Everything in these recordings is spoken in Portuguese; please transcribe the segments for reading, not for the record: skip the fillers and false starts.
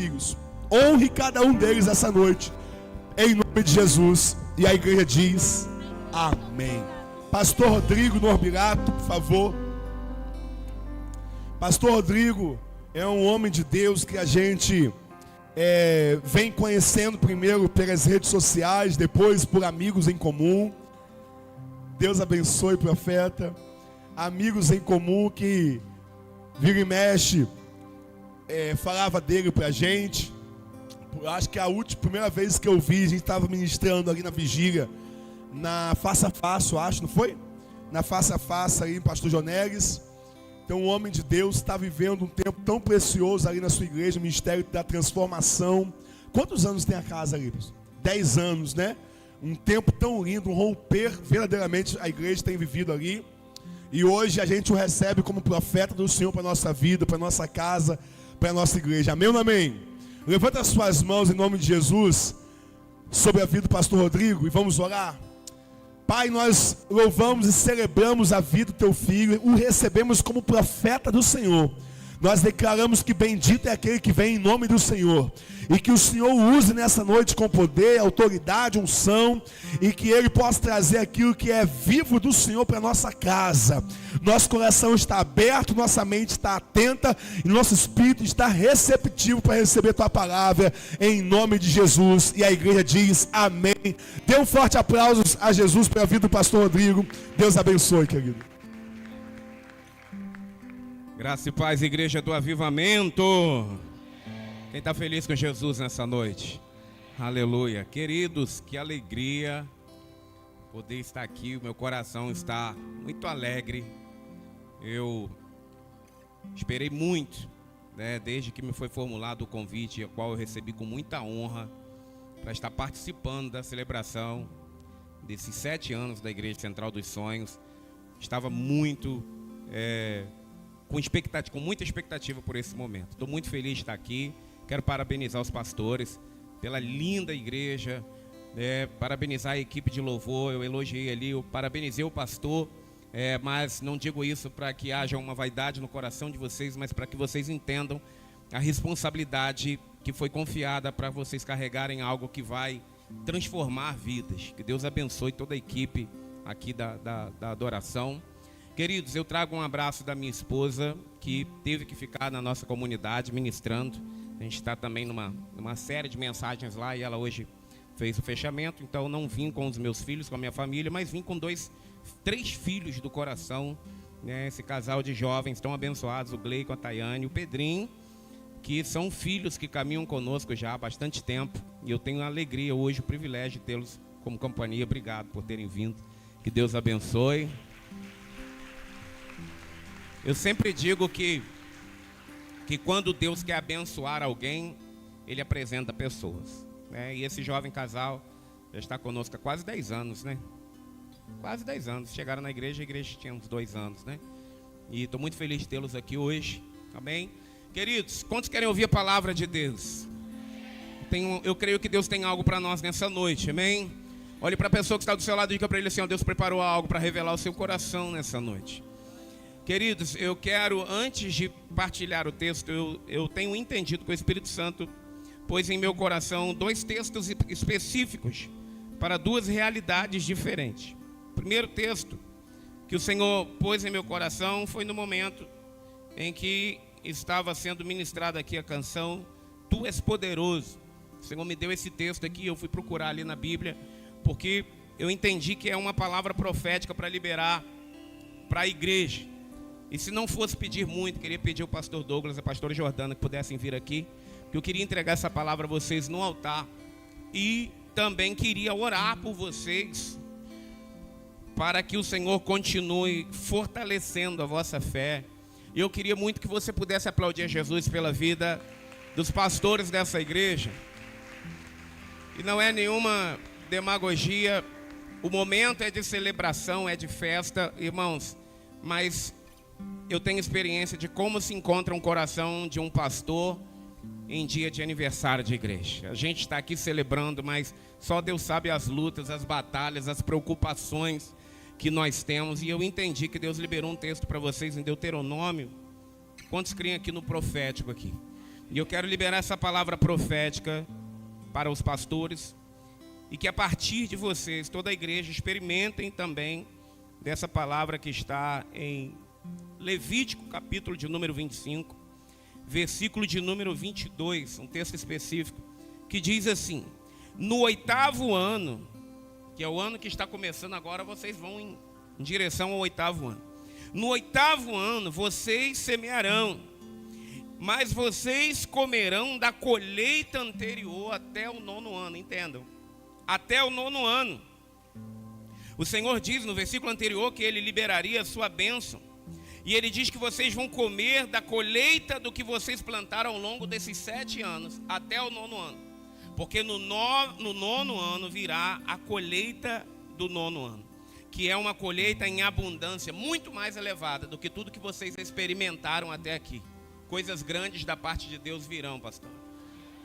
filhos. Honre cada um deles essa noite, em nome de Jesus. E a igreja diz amém. Pastor Rodrigo Norbilato, por favor. Pastor Rodrigo é um homem de Deus que a gente vem conhecendo primeiro pelas redes sociais, depois por amigos em comum. Deus abençoe, profeta. Amigos em comum que vira e mexe, falava dele pra gente. Acho que a primeira vez que eu vi, a gente estava ministrando ali na vigília, na Face a Face, acho, não foi? Na Face a Face aí, pastor Jonelis. Então, um homem de Deus está vivendo um tempo tão precioso ali na sua igreja, o Ministério da Transformação. Quantos anos tem a casa ali? 10 anos, né? Um tempo tão lindo, um romper, verdadeiramente a igreja tem vivido ali. E hoje a gente o recebe como profeta do Senhor para a nossa vida, para a nossa casa, para a nossa igreja. Amém ou não amém? Levanta as suas mãos em nome de Jesus sobre a vida do pastor Rodrigo e vamos orar. Pai, nós louvamos e celebramos a vida do teu filho, o recebemos como profeta do Senhor. Nós declaramos que bendito é aquele que vem em nome do Senhor. E que o Senhor o use nessa noite com poder, autoridade, unção. E que Ele possa trazer aquilo que é vivo do Senhor para a nossa casa. Nosso coração está aberto, nossa mente está atenta. E nosso espírito está receptivo para receber tua palavra. Em nome de Jesus. E a igreja diz amém. Dê um forte aplauso a Jesus pela vida do pastor Rodrigo. Deus abençoe, querido. Graça e paz, igreja do avivamento. Quem está feliz com Jesus nessa noite? Aleluia. Queridos, que alegria poder estar aqui. O meu coração está muito alegre. Eu esperei muito, né, desde que me foi formulado o convite, o qual eu recebi com muita honra, para estar participando da celebração desses 7 anos da Igreja Central dos Sonhos. Estava muito com muita expectativa por esse momento. Estou muito feliz de estar aqui. Quero parabenizar os pastores pela linda igreja, parabenizar a equipe de louvor. Eu elogiei ali, eu parabenizei o pastor, mas não digo isso para que haja uma vaidade no coração de vocês, mas para que vocês entendam a responsabilidade que foi confiada para vocês carregarem algo que vai transformar vidas. Que Deus abençoe toda a equipe aqui da adoração. Queridos, eu trago um abraço da minha esposa, que teve que ficar na nossa comunidade ministrando. A gente está também numa série de mensagens lá e ela hoje fez o fechamento. Então não vim com os meus filhos, com a minha família, mas vim com 3 filhos do coração, né? Esse casal de jovens tão abençoados, o Gleico, a Tayane, o Pedrinho, que são filhos que caminham conosco já há bastante tempo. E eu tenho a alegria hoje, o privilégio de tê-los como companhia. Obrigado por terem vindo. Que Deus abençoe. Eu sempre digo que quando Deus quer abençoar alguém, Ele apresenta pessoas, né? E esse jovem casal já está conosco há quase 10 anos, né? Quase 10 anos. Chegaram na igreja, a igreja tinha uns 2 anos, né? E estou muito feliz de tê-los aqui hoje, amém? Queridos, quantos querem ouvir a palavra de Deus? Eu creio que Deus tem algo para nós nessa noite, amém? Olhe para a pessoa que está do seu lado e diga para ele assim: ó, Deus preparou algo para revelar o seu coração nessa noite. Queridos, eu quero, antes de partilhar o texto, eu tenho entendido que o Espírito Santo pôs em meu coração 2 textos específicos para 2 realidades diferentes. O primeiro texto que o Senhor pôs em meu coração foi no momento em que estava sendo ministrada aqui a canção Tu És Poderoso. O Senhor me deu esse texto aqui, eu fui procurar ali na Bíblia, porque eu entendi que é uma palavra profética para liberar para a igreja. E se não fosse pedir muito, queria pedir ao pastor Douglas, a pastora Jordana, que pudessem vir aqui, que eu queria entregar essa palavra a vocês no altar. E também queria orar por vocês, para que o Senhor continue fortalecendo a vossa fé. E eu queria muito que você pudesse aplaudir a Jesus pela vida dos pastores dessa igreja. E não é nenhuma demagogia, o momento é de celebração, é de festa, irmãos, mas eu tenho experiência de como se encontra um coração de um pastor em dia de aniversário de igreja. A gente está aqui celebrando, mas só Deus sabe as lutas, as batalhas, as preocupações que nós temos. E eu entendi que Deus liberou um texto para vocês em Deuteronômio. Quantos creem aqui no profético aqui? E eu quero liberar essa palavra profética para os pastores. E que a partir de vocês, toda a igreja, experimentem também dessa palavra que está em Levítico, capítulo de número 25, versículo de número 22, um texto específico, que diz assim: no 8º ano, que é o ano que está começando agora, vocês vão em direção ao 8º ano. No 8º ano, vocês semearão, mas vocês comerão da colheita anterior até o 9º ano, entendam, até o 9º ano. O Senhor diz no versículo anterior que Ele liberaria a sua bênção. E Ele diz que vocês vão comer da colheita do que vocês plantaram ao longo desses 7 anos, até o 9º ano. Porque no 9º ano virá a colheita do 9º ano, que é uma colheita em abundância, muito mais elevada do que tudo que vocês experimentaram até aqui. Coisas grandes da parte de Deus virão, pastor.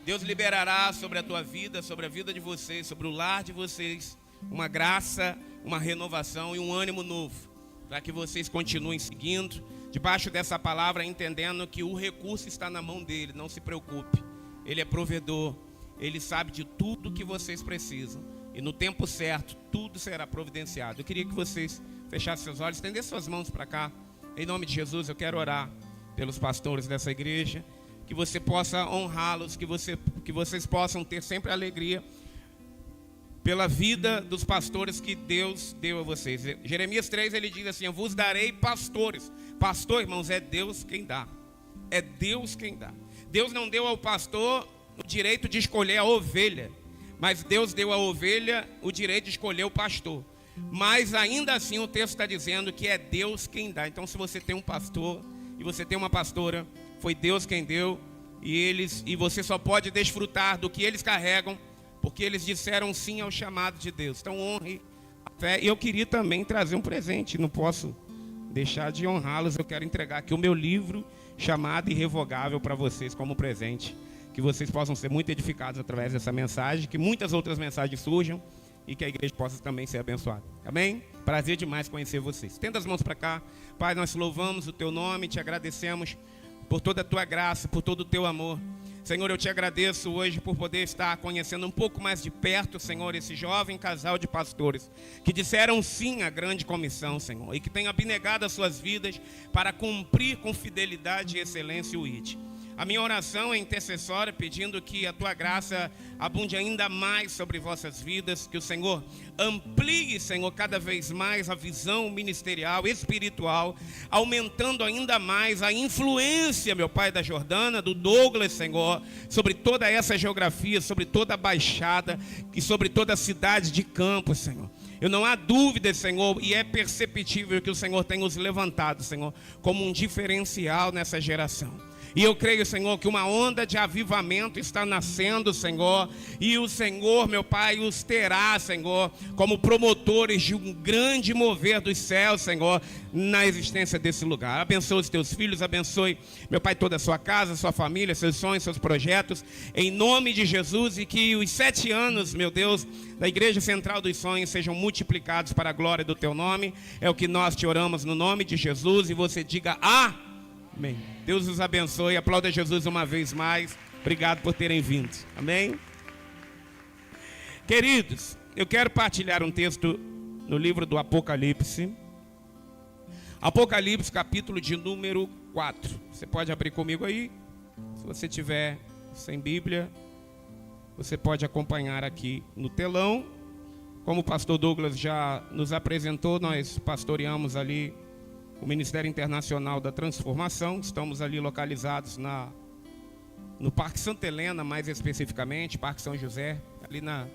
Deus liberará sobre a tua vida, sobre a vida de vocês, sobre o lar de vocês, uma graça, uma renovação e um ânimo novo, para que vocês continuem seguindo, debaixo dessa palavra, entendendo que o recurso está na mão dele. Não se preocupe, ele é provedor, ele sabe de tudo que vocês precisam, e no tempo certo, tudo será providenciado. Eu queria que vocês fechassem seus olhos, estendessem suas mãos para cá. Em nome de Jesus, eu quero orar pelos pastores dessa igreja, que você possa honrá-los, que vocês possam ter sempre alegria pela vida dos pastores que Deus deu a vocês. Jeremias 3, ele diz assim: eu vos darei pastores. Pastor, irmãos, é Deus quem dá. É Deus quem dá. Deus não deu ao pastor o direito de escolher a ovelha, mas Deus deu à ovelha o direito de escolher o pastor. Mas ainda assim o texto está dizendo que é Deus quem dá. Então, se você tem um pastor e você tem uma pastora, foi Deus quem deu, e você só pode desfrutar do que eles carregam, porque eles disseram sim ao chamado de Deus. Então honre a fé. E eu queria também trazer um presente, não posso deixar de honrá-los. Eu quero entregar aqui o meu livro chamado Irrevogável para vocês como presente, que vocês possam ser muito edificados através dessa mensagem, que muitas outras mensagens surjam e que a igreja possa também ser abençoada. Amém? Prazer demais conhecer vocês. Estenda as mãos para cá. Pai, nós louvamos o teu nome, te agradecemos por toda a tua graça, por todo o teu amor. Senhor, eu te agradeço hoje por poder estar conhecendo um pouco mais de perto, Senhor, esse jovem casal de pastores que disseram sim à grande comissão, Senhor, e que têm abnegado as suas vidas para cumprir com fidelidade e excelência o ID. A minha oração é intercessória, pedindo que a tua graça abunde ainda mais sobre vossas vidas, que o Senhor amplie, Senhor, cada vez mais a visão ministerial, espiritual, aumentando ainda mais a influência, meu Pai, da Jordana, do Douglas, Senhor, sobre toda essa geografia, sobre toda a Baixada e sobre toda a cidade de Campos, Senhor. Eu não há dúvida, Senhor, e é perceptível que o Senhor tem os levantado, Senhor, como um diferencial nessa geração. E eu creio, Senhor, que uma onda de avivamento está nascendo, Senhor. E o Senhor, meu Pai, os terá, Senhor, como promotores de um grande mover dos céus, Senhor, na existência desse lugar. Abençoe os teus filhos, abençoe, meu Pai, toda a sua casa, sua família, seus sonhos, seus projetos, em nome de Jesus. E que os 7 anos, meu Deus, da Igreja Central dos Sonhos sejam multiplicados para a glória do teu nome. É o que nós te oramos no nome de Jesus. E você diga amém. Deus os abençoe. Aplauda Jesus uma vez mais. Obrigado por terem vindo. Amém? Queridos, eu quero partilhar um texto no livro do Apocalipse. Apocalipse, capítulo de número 4. Você pode abrir comigo aí. Se você tiver sem Bíblia, você pode acompanhar aqui no telão. Como o pastor Douglas já nos apresentou, nós pastoreamos ali o Ministério Internacional da Transformação. Estamos ali localizados no Parque Santa Helena, mais especificamente, Parque São José, ali na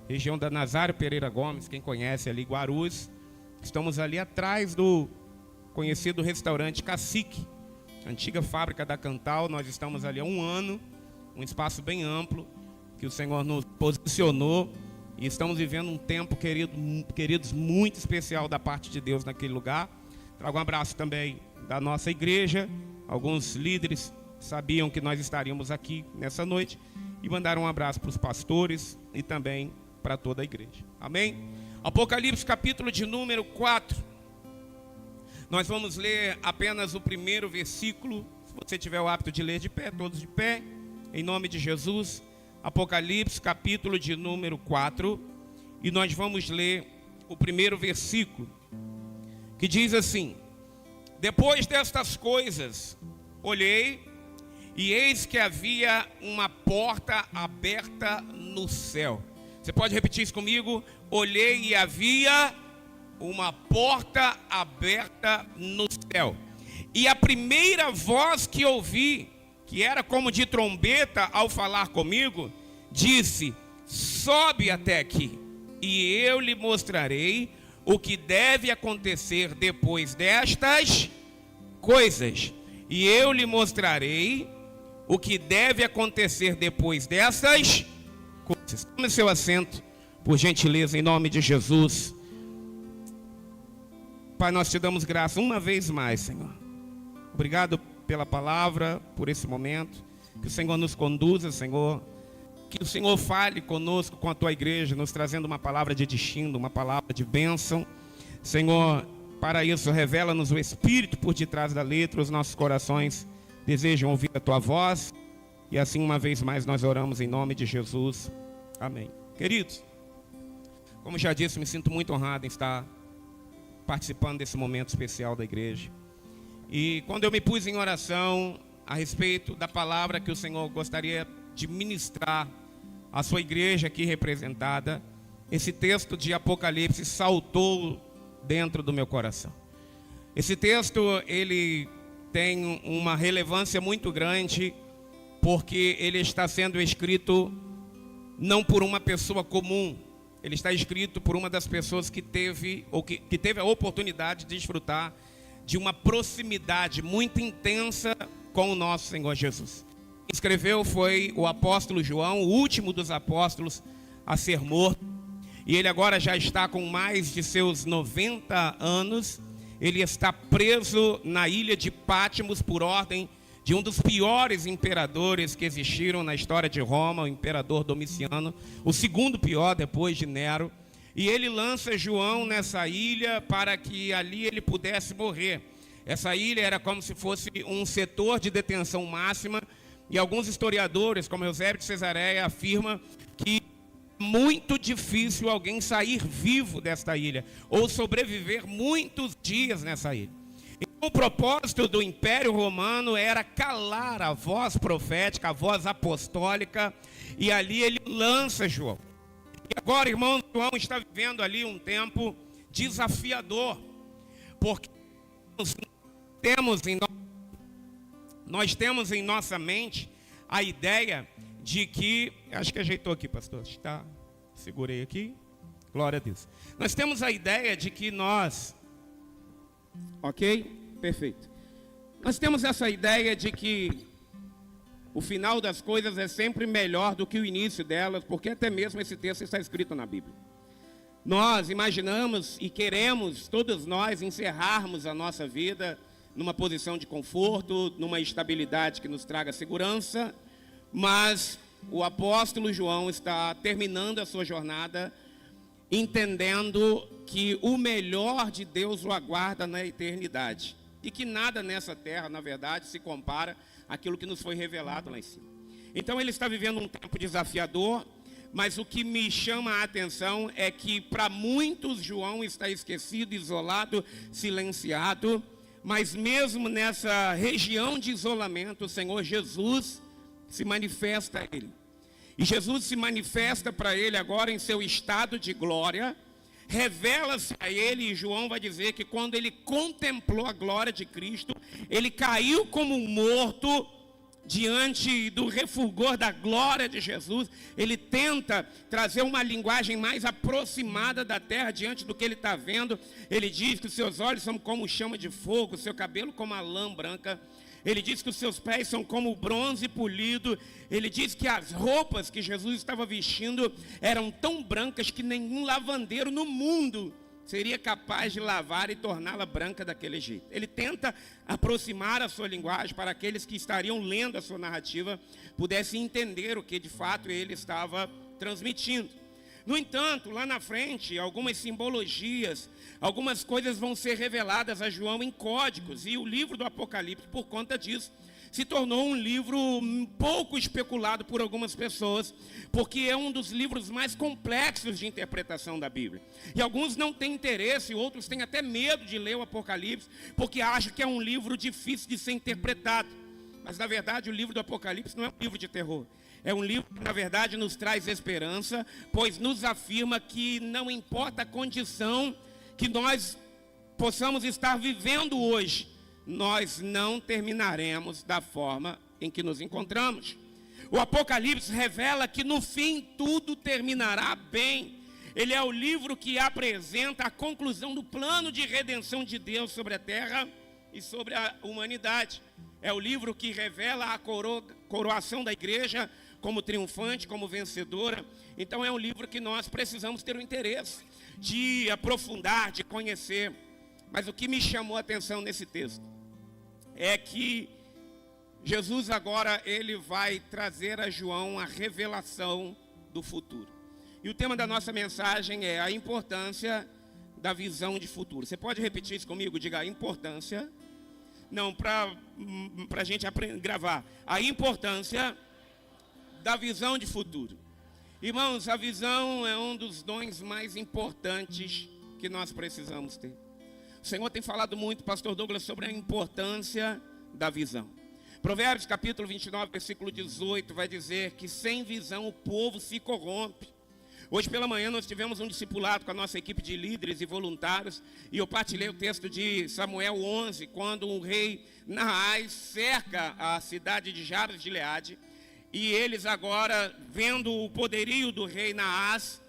região da Nazário Pereira Gomes, quem conhece ali, Guarulhos. Estamos ali atrás do conhecido restaurante Cacique, antiga fábrica da Cantal. Nós estamos ali há 1 ano, um espaço bem amplo, que o Senhor nos posicionou, e estamos vivendo um tempo, queridos, muito especial da parte de Deus naquele lugar. Trago um abraço também da nossa igreja. Alguns líderes sabiam que nós estaríamos aqui nessa noite e mandaram um abraço para os pastores e também para toda a igreja. Amém? Apocalipse, capítulo de número 4. Nós vamos ler apenas o primeiro versículo. Se você tiver o hábito de ler de pé, todos de pé. em nome de Jesus, Apocalipse, capítulo de número 4, e nós vamos ler o primeiro versículo, que diz assim: depois destas coisas, olhei, e eis que havia uma porta aberta no céu. Você pode repetir isso comigo? Olhei e havia uma porta aberta no céu. E a primeira voz que ouvi, que era como de trombeta ao falar comigo, disse: sobe até aqui, e eu lhe mostrarei o que deve acontecer depois destas coisas. E eu lhe mostrarei o que deve acontecer depois destas coisas. Tome seu assento, por gentileza, em nome de Jesus. Pai, nós te damos graça uma vez mais, Senhor. Obrigado pela palavra, por esse momento. Que o Senhor nos conduza, Senhor. Que o Senhor fale conosco, com a tua igreja, nos trazendo uma palavra de destino, uma palavra de bênção. Senhor, para isso, revela-nos o Espírito por detrás da letra. Os nossos corações desejam ouvir a tua voz. E assim, uma vez mais, nós oramos em nome de Jesus. Amém. Queridos, como já disse, me sinto muito honrado em estar participando desse momento especial da igreja. E quando eu me pus em oração a respeito da palavra que o Senhor gostaria de ministrar à sua igreja aqui representada, esse texto de Apocalipse saltou dentro do meu coração. Esse texto, ele tem uma relevância muito grande, porque ele está sendo escrito não por uma pessoa comum. Ele está escrito por uma das pessoas que teve a oportunidade de desfrutar de uma proximidade muito intensa com o nosso Senhor Jesus. Quem escreveu foi o apóstolo João, o último dos apóstolos a ser morto. E ele agora já está com mais de seus 90 anos. Ele está preso na ilha de Patmos por ordem de um dos piores imperadores que existiram na história de Roma, o imperador Domiciano, o segundo pior depois de Nero. E ele lança João nessa ilha para que ali ele pudesse morrer. Essa ilha era como se fosse um setor de detenção máxima, e alguns historiadores, como Eusébio de Cesareia, afirmam que é muito difícil alguém sair vivo desta ilha, ou sobreviver muitos dias nessa ilha. Então, o propósito do Império Romano era calar a voz profética, a voz apostólica, e ali ele lança João. E agora, irmão, João está vivendo ali um tempo desafiador, porque nós temos em nossa mente a ideia de que, acho que ajeitou aqui, pastor, tá? Segurei aqui, glória a Deus. Nós temos a ideia de que nós, ok? Perfeito. Nós temos essa ideia de que o final das coisas é sempre melhor do que o início delas, porque até mesmo esse texto está escrito na Bíblia. Nós imaginamos e queremos, todos nós, encerrarmos a nossa vida numa posição de conforto, numa estabilidade que nos traga segurança, mas o apóstolo João está terminando a sua jornada, entendendo que o melhor de Deus o aguarda na eternidade, e que nada nessa terra, na verdade, se compara àquilo que nos foi revelado lá em cima. Então ele está vivendo um tempo desafiador, mas o que me chama a atenção é que para muitos João está esquecido, isolado, silenciado, mas mesmo nessa região de isolamento, o Senhor Jesus se manifesta a ele. E Jesus se manifesta para ele agora em seu estado de glória, revela-se a ele, e João vai dizer que quando ele contemplou a glória de Cristo, ele caiu como um morto diante do refulgor da glória de Jesus. Ele tenta trazer uma linguagem mais aproximada da terra diante do que ele está vendo. Ele diz que os seus olhos são como chama de fogo, o seu cabelo como a lã branca. Ele diz que os seus pés são como o bronze polido. Ele diz que as roupas que Jesus estava vestindo eram tão brancas que nenhum lavandeiro no mundo seria capaz de lavar e torná-la branca daquele jeito. Ele tenta aproximar a sua linguagem para aqueles que estariam lendo a sua narrativa pudessem entender o que de fato ele estava transmitindo. No entanto, lá na frente, algumas simbologias, algumas coisas vão ser reveladas a João em códigos, e o livro do Apocalipse, por conta disso, se tornou um livro pouco especulado por algumas pessoas, porque é um dos livros mais complexos de interpretação da Bíblia. E alguns não têm interesse, outros têm até medo de ler o Apocalipse, porque acham que é um livro difícil de ser interpretado. Mas, na verdade, o livro do Apocalipse não é um livro de terror. É um livro que, na verdade, nos traz esperança, pois nos afirma que não importa a condição que nós possamos estar vivendo hoje, nós não terminaremos da forma em que nos encontramos. O Apocalipse revela que no fim tudo terminará bem. Ele é o livro que apresenta a conclusão do plano de redenção de Deus sobre a terra e sobre a humanidade. É o livro que revela a coroação da igreja como triunfante, como vencedora. Então é um livro que nós precisamos ter o interesse de aprofundar, de conhecer. Mas o que me chamou a atenção nesse texto é que Jesus agora ele vai trazer a João a revelação do futuro. E o tema da nossa mensagem é a importância da visão de futuro. Você pode repetir isso comigo? Diga a importância. Não, para a gente gravar. A importância da visão de futuro. Irmãos, a visão é um dos dons mais importantes que nós precisamos ter. O Senhor tem falado muito, pastor Douglas, sobre a importância da visão. Provérbios capítulo 29, versículo 18, vai dizer que sem visão o povo se corrompe. Hoje pela manhã nós tivemos um discipulado com a nossa equipe de líderes e voluntários, e eu partilhei o texto de Samuel 11, quando o rei Naás cerca a cidade de Jabes de Gileade, e eles agora, vendo o poderio do rei Naás,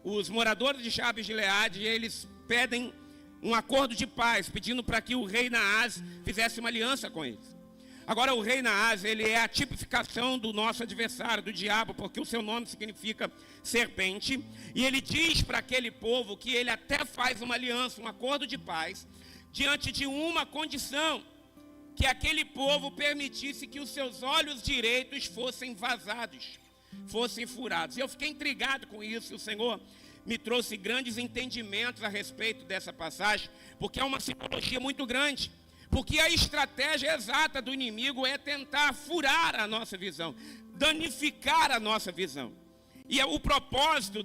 os moradores de Jabes de Gileade, eles pedem um acordo de paz, pedindo para que o rei Naás fizesse uma aliança com eles. Agora o rei Naás, ele é a tipificação do nosso adversário, do diabo, porque o seu nome significa serpente, e ele diz para aquele povo que ele até faz uma aliança, um acordo de paz, diante de uma condição, que aquele povo permitisse que os seus olhos direitos fossem vazados, fossem furados. E eu fiquei intrigado com isso, o Senhor me trouxe grandes entendimentos a respeito dessa passagem, porque é uma simbologia muito grande. Porque a estratégia exata do inimigo é tentar furar a nossa visão, danificar a nossa visão. E o propósito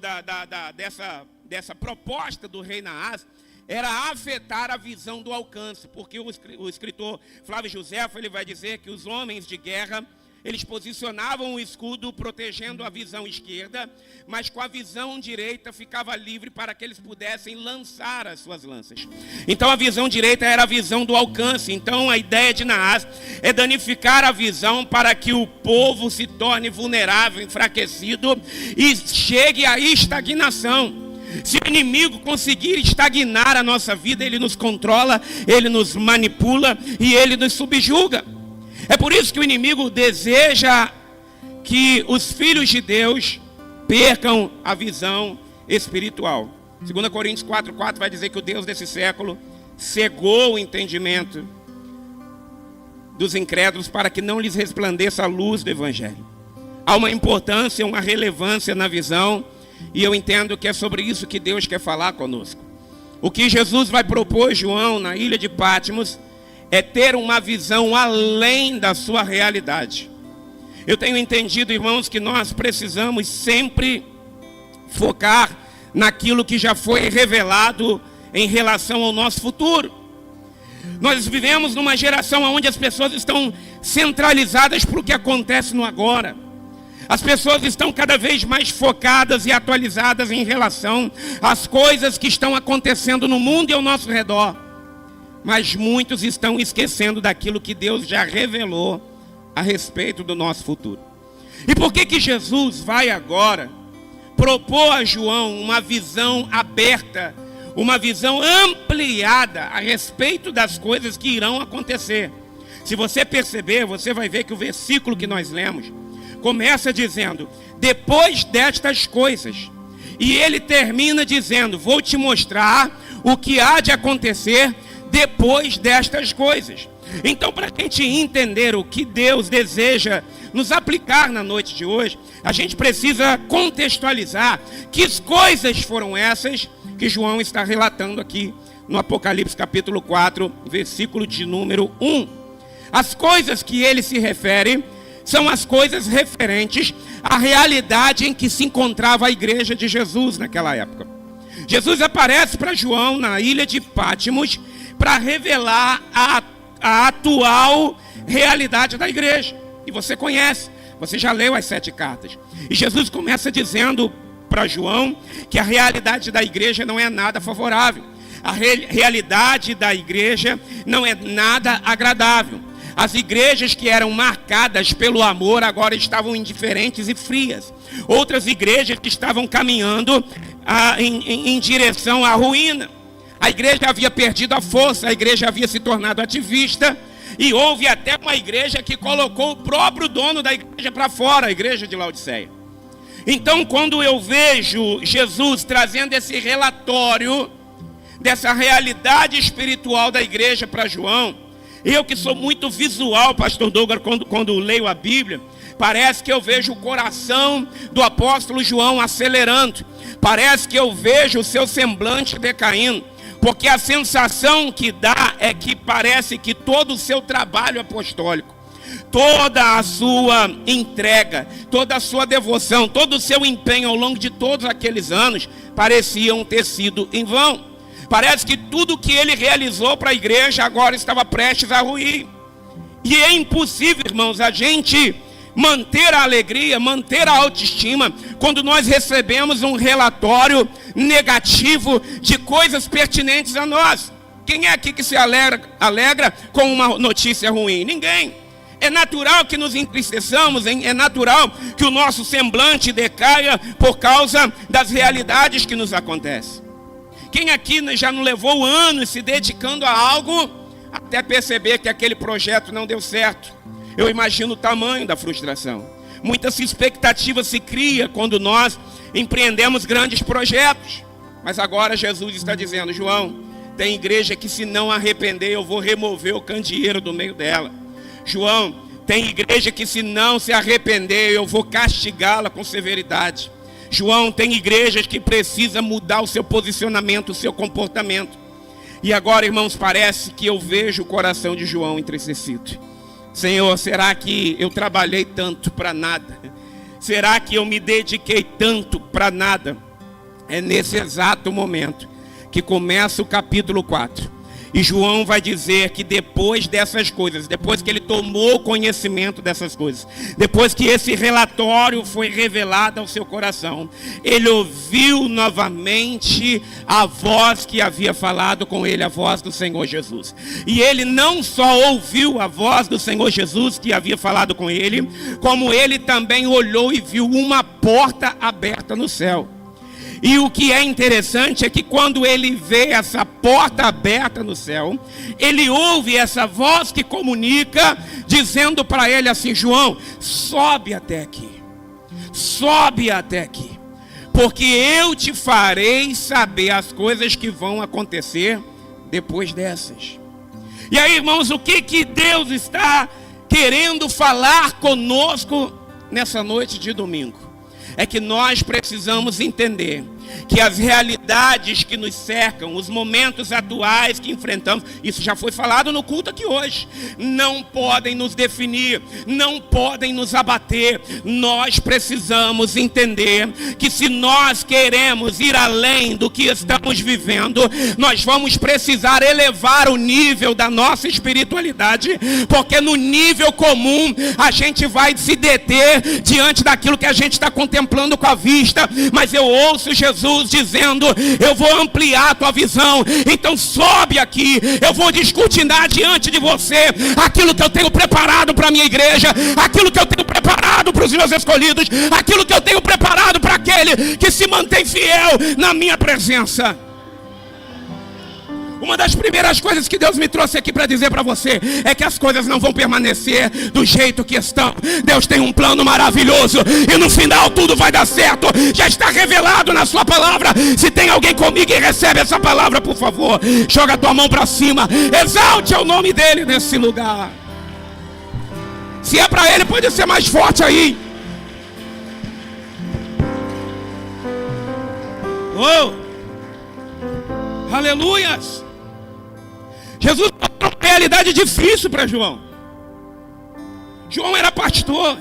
dessa proposta do rei Naás era afetar a visão do alcance, porque o escritor Flávio Joséfo, ele vai dizer que os homens de guerra, eles posicionavam o escudo protegendo a visão esquerda, mas com a visão direita ficava livre para que eles pudessem lançar as suas lanças. Então a visão direita era a visão do alcance. Então a ideia de Naás é danificar a visão para que o povo se torne vulnerável, enfraquecido e chegue à estagnação. Se o inimigo conseguir estagnar a nossa vida, ele nos controla, ele nos manipula e ele nos subjuga. É por isso que o inimigo deseja que os filhos de Deus percam a visão espiritual. 2 Coríntios 4:4 vai dizer que o Deus desse século cegou o entendimento dos incrédulos para que não lhes resplandeça a luz do Evangelho. Há uma importância, uma relevância na visão, e eu entendo que é sobre isso que Deus quer falar conosco. O que Jesus vai propor, João, na ilha de Patmos, é ter uma visão além da sua realidade. Eu tenho entendido, irmãos, que nós precisamos sempre focar naquilo que já foi revelado em relação ao nosso futuro. Nós vivemos numa geração onde as pessoas estão centralizadas para o que acontece no agora. As pessoas estão cada vez mais focadas e atualizadas em relação às coisas que estão acontecendo no mundo e ao nosso redor. Mas muitos estão esquecendo daquilo que Deus já revelou a respeito do nosso futuro. E por que Jesus vai agora propor a João uma visão aberta, uma visão ampliada a respeito das coisas que irão acontecer? Se você perceber, você vai ver que o versículo que nós lemos começa dizendo, depois destas coisas. E ele termina dizendo, vou te mostrar o que há de acontecer depois destas coisas. Então, para a gente entender o que Deus deseja nos aplicar na noite de hoje, a gente precisa contextualizar que coisas foram essas que João está relatando aqui no Apocalipse capítulo 4, versículo de número 1. As coisas que ele se refere são as coisas referentes à realidade em que se encontrava a igreja de Jesus naquela época. Jesus aparece para João na ilha de Pátimos para revelar a atual realidade da igreja. E você conhece, você já leu as 7 cartas. E Jesus começa dizendo para João que a realidade da igreja não é nada favorável. A realidade da igreja não é nada agradável. As igrejas que eram marcadas pelo amor agora estavam indiferentes e frias. Outras igrejas que estavam caminhando em direção à ruína. A igreja havia perdido a força, a igreja havia se tornado ativista. E houve até uma igreja que colocou o próprio dono da igreja para fora, a igreja de Laodiceia. Então, quando eu vejo Jesus trazendo esse relatório dessa realidade espiritual da igreja para João, eu que sou muito visual, pastor Douglas, quando leio a Bíblia, parece que eu vejo o coração do apóstolo João acelerando. Parece que eu vejo o seu semblante decaindo. Porque a sensação que dá é que parece que todo o seu trabalho apostólico, toda a sua entrega, toda a sua devoção, todo o seu empenho ao longo de todos aqueles anos, pareciam ter sido em vão. Parece que tudo que ele realizou para a igreja agora estava prestes a ruir. E é impossível, irmãos, a gente manter a alegria, manter a autoestima, quando nós recebemos um relatório negativo de coisas pertinentes a nós. Quem é aqui que se alegra com uma notícia ruim? Ninguém. É natural que nos entristeçamos, é natural que o nosso semblante decaia por causa das realidades que nos acontecem. Quem aqui já não levou anos se dedicando a algo até perceber que aquele projeto não deu certo? Eu imagino o tamanho da frustração. Muitas expectativas se criam quando nós empreendemos grandes projetos. Mas agora Jesus está dizendo: João, tem igreja que se não arrepender eu vou remover o candeeiro do meio dela. João, tem igreja que se não se arrepender eu vou castigá-la com severidade. João, tem igrejas que precisam mudar o seu posicionamento, o seu comportamento. E agora, irmãos, parece que eu vejo o coração de João entristecido. Senhor, será que eu trabalhei tanto para nada? Será que eu me dediquei tanto para nada? É nesse exato momento que começa o capítulo 4. E João vai dizer que depois dessas coisas, depois que ele tomou conhecimento dessas coisas, depois que esse relatório foi revelado ao seu coração, ele ouviu novamente a voz que havia falado com ele, a voz do Senhor Jesus. E ele não só ouviu a voz do Senhor Jesus que havia falado com ele, como ele também olhou e viu uma porta aberta no céu. E o que é interessante é que quando ele vê essa porta aberta no céu, ele ouve essa voz que comunica, dizendo para ele assim: João, sobe até aqui, porque eu te farei saber as coisas que vão acontecer depois dessas. E aí, irmãos, o que Deus está querendo falar conosco nessa noite de domingo? É que nós precisamos entender que as realidades que nos cercam, os momentos atuais que enfrentamos, isso já foi falado no culto aqui hoje, não podem nos definir, não podem nos abater. Nós precisamos entender que se nós queremos ir além do que estamos vivendo, nós vamos precisar elevar o nível da nossa espiritualidade, porque no nível comum a gente vai se deter diante daquilo que a gente está contemplando com a vista, mas eu ouço Jesus dizendo: eu vou ampliar a tua visão, então sobe aqui, eu vou descortinar diante de você aquilo que eu tenho preparado para a minha igreja, aquilo que eu tenho preparado para os meus escolhidos, aquilo que eu tenho preparado para aquele que se mantém fiel na minha presença. Uma das primeiras coisas que Deus me trouxe aqui para dizer para você é que as coisas não vão permanecer do jeito que estão. Deus tem um plano maravilhoso e no final tudo vai dar certo. Já está revelado na sua palavra. Se tem alguém comigo e recebe essa palavra, por favor, joga a tua mão para cima, exalte o nome dele nesse lugar. Se é para ele, pode ser mais forte aí. Oh, aleluias. Jesus mostrou uma realidade difícil para João. João era pastor.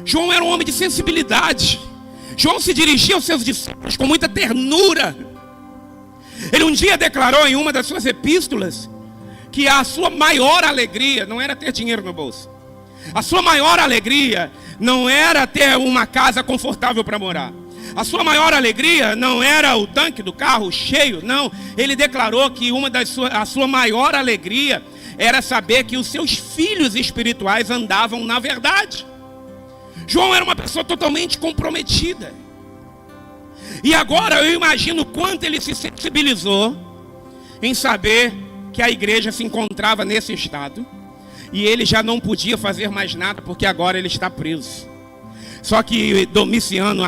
João era um homem de sensibilidade. João se dirigia aos seus discípulos com muita ternura. Ele um dia declarou em uma das suas epístolas que a sua maior alegria não era ter dinheiro no bolso. A sua maior alegria não era ter uma casa confortável para morar. A sua maior alegria não era o tanque do carro cheio, não. Ele declarou que a sua maior alegria era saber que os seus filhos espirituais andavam na verdade. João era uma pessoa totalmente comprometida. E agora eu imagino quanto ele se sensibilizou em saber que a igreja se encontrava nesse estado. E ele já não podia fazer mais nada, porque agora ele está preso. Só que Domiciano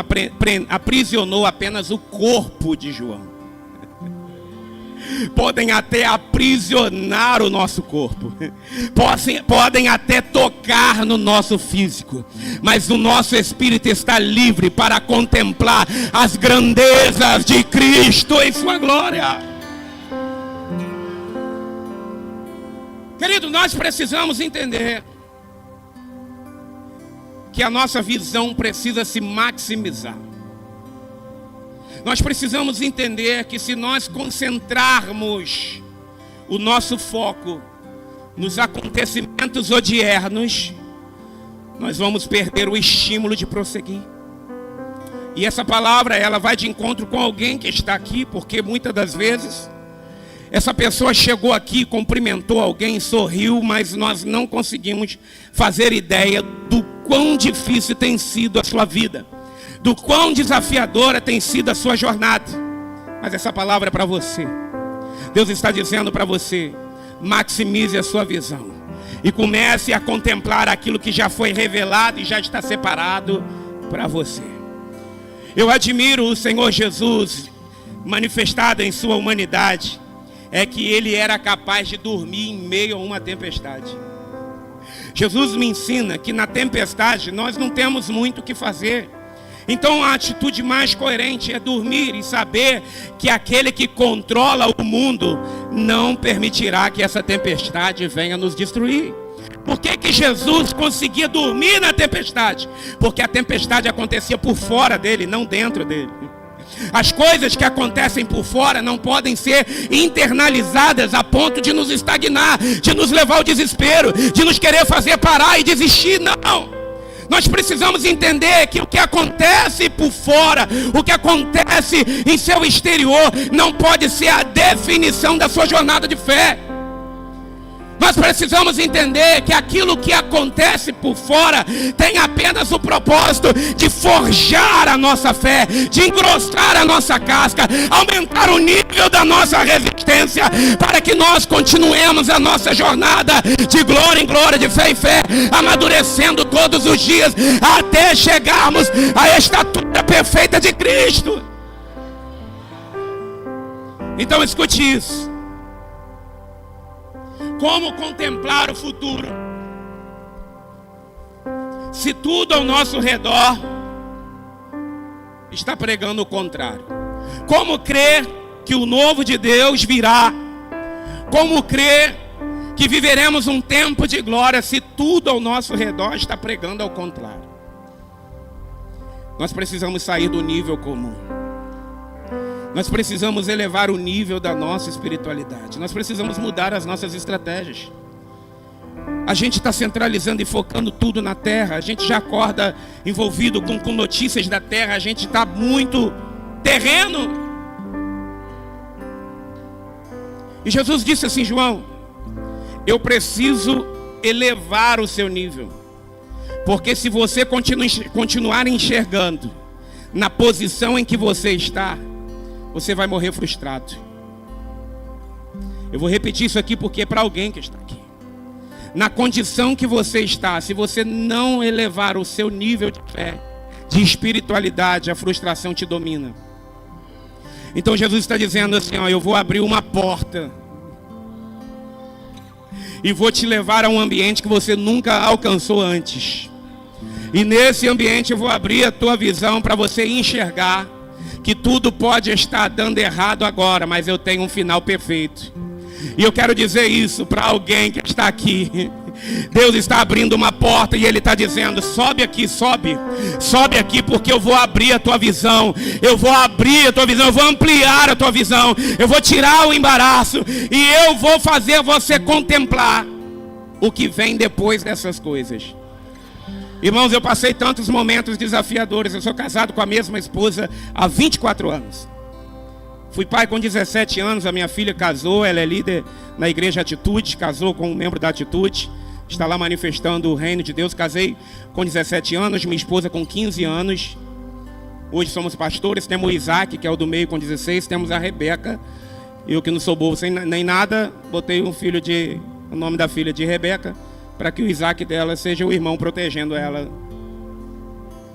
aprisionou apenas o corpo de João. Podem até aprisionar o nosso corpo, podem até tocar no nosso físico, mas o nosso espírito está livre para contemplar as grandezas de Cristo em sua glória. Querido, nós precisamos entender que a nossa visão precisa se maximizar. Nós precisamos entender que se nós concentrarmos o nosso foco nos acontecimentos odiernos, nós vamos perder o estímulo de prosseguir. E essa palavra, ela vai de encontro com alguém que está aqui, porque muitas das vezes essa pessoa chegou aqui, cumprimentou alguém, sorriu, mas nós não conseguimos fazer ideia do quão difícil tem sido a sua vida, do quão desafiadora tem sido a sua jornada. Mas essa palavra é para você. Deus está dizendo para você: maximize a sua visão e comece a contemplar aquilo que já foi revelado e já está separado para você. Eu admiro o Senhor Jesus manifestado em sua humanidade. É que ele era capaz de dormir em meio a uma tempestade. Jesus me ensina que na tempestade nós não temos muito o que fazer. Então a atitude mais coerente é dormir e saber que aquele que controla o mundo não permitirá que essa tempestade venha nos destruir. Por que Jesus conseguia dormir na tempestade? Porque a tempestade acontecia por fora dele, não dentro dele. As coisas que acontecem por fora não podem ser internalizadas a ponto de nos estagnar, de nos levar ao desespero, de nos querer fazer parar e desistir. Não! Nós precisamos entender que o que acontece por fora, o que acontece em seu exterior, não pode ser a definição da sua jornada de fé. Nós precisamos entender que aquilo que acontece por fora tem apenas o propósito de forjar a nossa fé, de engrossar a nossa casca, aumentar o nível da nossa resistência, para que nós continuemos a nossa jornada de glória em glória, de fé em fé, amadurecendo todos os dias, até chegarmos à estatura perfeita de Cristo. Então escute isso. Como contemplar o futuro, se tudo ao nosso redor está pregando o contrário? Como crer que o novo de Deus virá? Como crer que viveremos um tempo de glória se tudo ao nosso redor está pregando ao contrário? Nós precisamos sair do nível comum. Nós precisamos elevar o nível da nossa espiritualidade. Nós precisamos mudar as nossas estratégias. A gente está centralizando e focando tudo na terra. A gente já acorda envolvido com notícias da terra. A gente está muito terreno. E Jesus disse assim: João, eu preciso elevar o seu nível. Porque se você continuar enxergando na posição em que você está, você vai morrer frustrado. Eu vou repetir isso aqui porque é para alguém que está aqui. Na condição que você está, se você não elevar o seu nível de fé, de espiritualidade, a frustração te domina. Então Jesus está dizendo assim: ó, eu vou abrir uma porta e vou te levar a um ambiente que você nunca alcançou antes. E nesse ambiente eu vou abrir a tua visão para você enxergar que tudo pode estar dando errado agora, mas eu tenho um final perfeito. E eu quero dizer isso para alguém que está aqui. Deus está abrindo uma porta e Ele está dizendo: sobe aqui, sobe aqui, porque eu vou abrir a tua visão, eu vou abrir a tua visão, eu vou ampliar a tua visão, eu vou tirar o embaraço e eu vou fazer você contemplar o que vem depois dessas coisas. Irmãos, eu passei tantos momentos desafiadores. Eu sou casado com a mesma esposa há 24 anos. Fui pai com 17 anos, a minha filha casou, ela é líder na igreja Atitude, casou com um membro da Atitude, está lá manifestando o reino de Deus. Casei com 17 anos, minha esposa com 15 anos. Hoje somos pastores, temos o Isaac, que é o do meio, com 16, temos a Rebeca. Eu que não sou bobo nem nada, botei o nome da filha de Rebeca, para que o Isaac dela seja o irmão protegendo ela.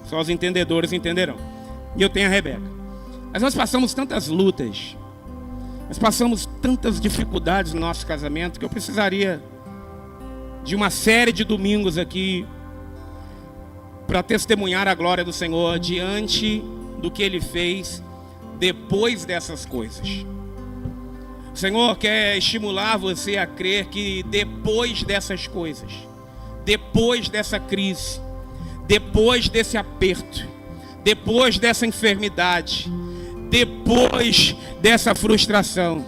Só os entendedores entenderão. E eu tenho a Rebeca. Mas nós passamos tantas lutas, nós passamos tantas dificuldades no nosso casamento, que eu precisaria de uma série de domingos aqui para testemunhar a glória do Senhor diante do que Ele fez depois dessas coisas. O Senhor quer estimular você a crer que depois dessas coisas, depois dessa crise, depois desse aperto, depois dessa enfermidade, depois dessa frustração,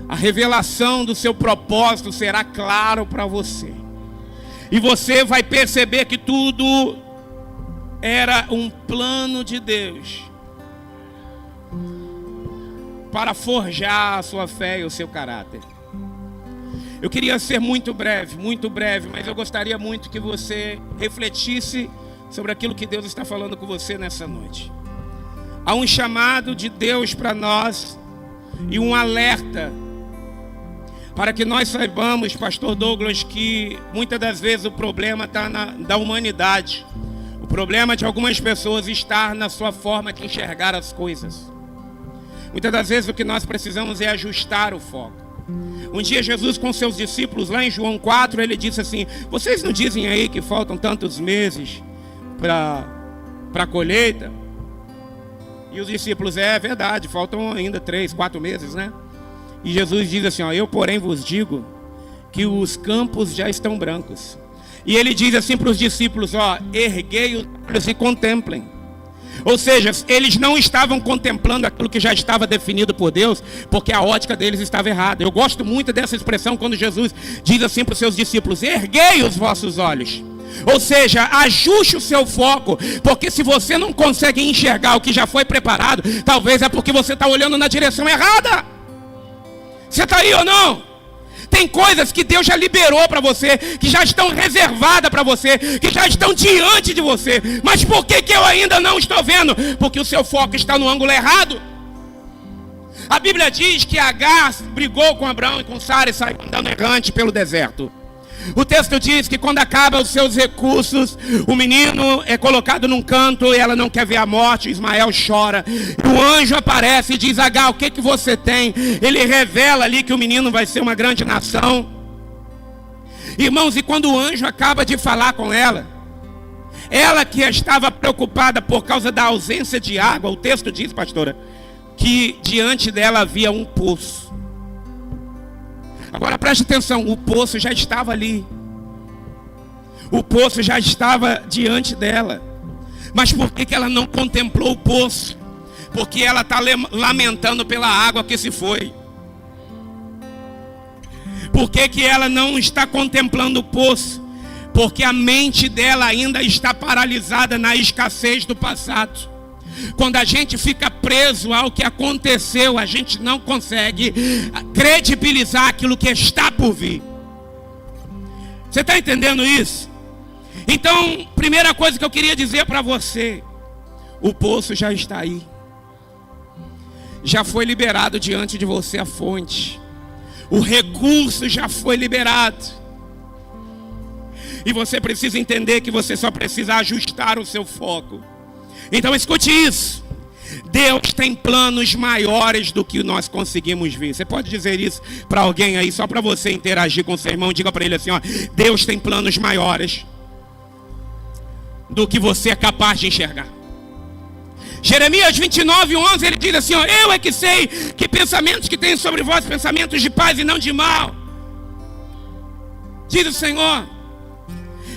a revelação do seu propósito será claro para você. E você vai perceber que tudo era um plano de Deus para forjar a sua fé e o seu caráter. Eu queria ser muito breve, mas eu gostaria muito que você refletisse sobre aquilo que Deus está falando com você nessa noite. Há um chamado de Deus para nós e um alerta para que nós saibamos, pastor Douglas, que muitas das vezes o problema está da humanidade. O problema de algumas pessoas está na sua forma de enxergar as coisas. Muitas das vezes o que nós precisamos é ajustar o foco. Um dia Jesus com seus discípulos, lá em João 4, ele disse assim: vocês não dizem aí que faltam tantos meses para a colheita? E os discípulos: é verdade, faltam ainda 3, 4 meses, né? E Jesus diz assim: eu porém vos digo que os campos já estão brancos. E ele diz assim para os discípulos: erguei os olhos e contemplem. Ou seja, eles não estavam contemplando aquilo que já estava definido por Deus, porque a ótica deles estava errada. Eu gosto muito dessa expressão quando Jesus diz assim para os seus discípulos: erguei os vossos olhos. Ou seja, ajuste o seu foco, porque se você não consegue enxergar o que já foi preparado, talvez é porque você está olhando na direção errada. Você está aí ou não? Tem coisas que Deus já liberou para você, que já estão reservadas para você, que já estão diante de você. Mas por que eu ainda não estou vendo? Porque o seu foco está no ângulo errado. A Bíblia diz que Agar brigou com Abraão e com Sara e saiu andando errante pelo deserto. O texto diz que quando acaba os seus recursos, o menino é colocado num canto e ela não quer ver a morte. Ismael chora. O anjo aparece e diz: Agar, o que você tem? Ele revela ali que o menino vai ser uma grande nação. Irmãos, e quando o anjo acaba de falar com ela que estava preocupada por causa da ausência de água, o texto diz, pastora, que diante dela havia um poço. Agora preste atenção, o poço já estava ali. O poço já estava diante dela. Mas por que ela não contemplou o poço? Porque ela está lamentando pela água que se foi. Por que ela não está contemplando o poço? Porque a mente dela ainda está paralisada na escassez do passado. Quando a gente fica preso ao que aconteceu, a gente não consegue credibilizar aquilo que está por vir. Você está entendendo isso? Então, primeira coisa que eu queria dizer para você: o poço já está aí. Já foi liberado diante de você a fonte. O recurso já foi liberado. E você precisa entender que você só precisa ajustar o seu foco. Então escute isso: Deus tem planos maiores do que nós conseguimos ver. Você pode dizer isso para alguém aí, só para você interagir com o seu irmão. Diga para ele assim: Deus tem planos maiores do que você é capaz de enxergar. Jeremias 29:11, ele diz assim: eu é que sei que pensamentos que tenho sobre vós, pensamentos de paz e não de mal. diz o Senhor,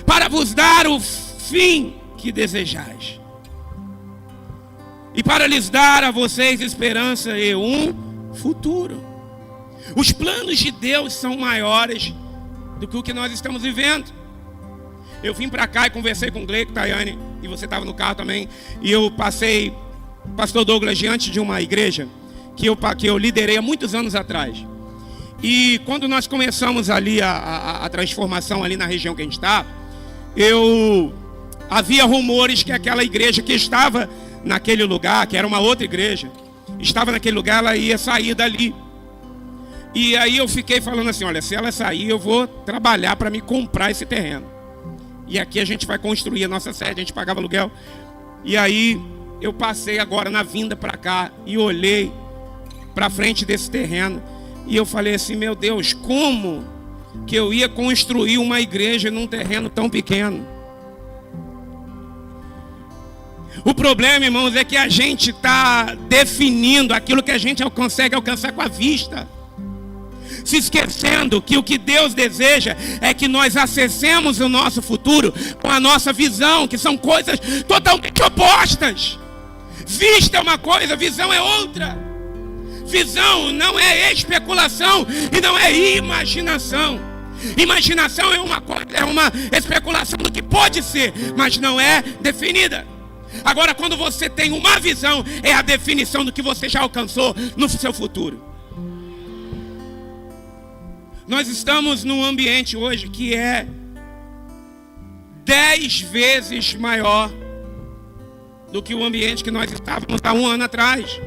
para vos dar o fim que desejais, e para lhes dar a vocês esperança e um futuro. Os planos de Deus são maiores do que o que nós estamos vivendo. Eu vim para cá e conversei com o Gleico, Tayane, e você estava no carro também, e eu passei, pastor Douglas, diante de uma igreja que eu liderei há muitos anos atrás. E quando nós começamos ali a transformação ali na região que a gente está, havia rumores que aquela igreja que estava naquele lugar, que era uma outra igreja, estava naquele lugar, ela ia sair dali. E aí eu fiquei falando assim, olha, se ela sair, eu vou trabalhar para me comprar esse terreno. E aqui a gente vai construir a nossa sede, a gente pagava aluguel. E aí eu passei agora na vinda para cá e olhei para frente desse terreno. E eu falei assim, meu Deus, como que eu ia construir uma igreja num terreno tão pequeno? O problema, irmãos, é que a gente está definindo aquilo que a gente consegue alcançar com a vista, se esquecendo que o que Deus deseja é que nós acessemos o nosso futuro com a nossa visão, que são coisas totalmente opostas. Vista é uma coisa, visão é outra. Visão não é especulação e não é imaginação. Imaginação é uma coisa, é uma especulação do que pode ser, mas não é definida. Agora, quando você tem uma visão, é a definição do que você já alcançou no seu futuro. Nós estamos num ambiente hoje que é 10 vezes maior do que o ambiente que nós estávamos há um ano atrás.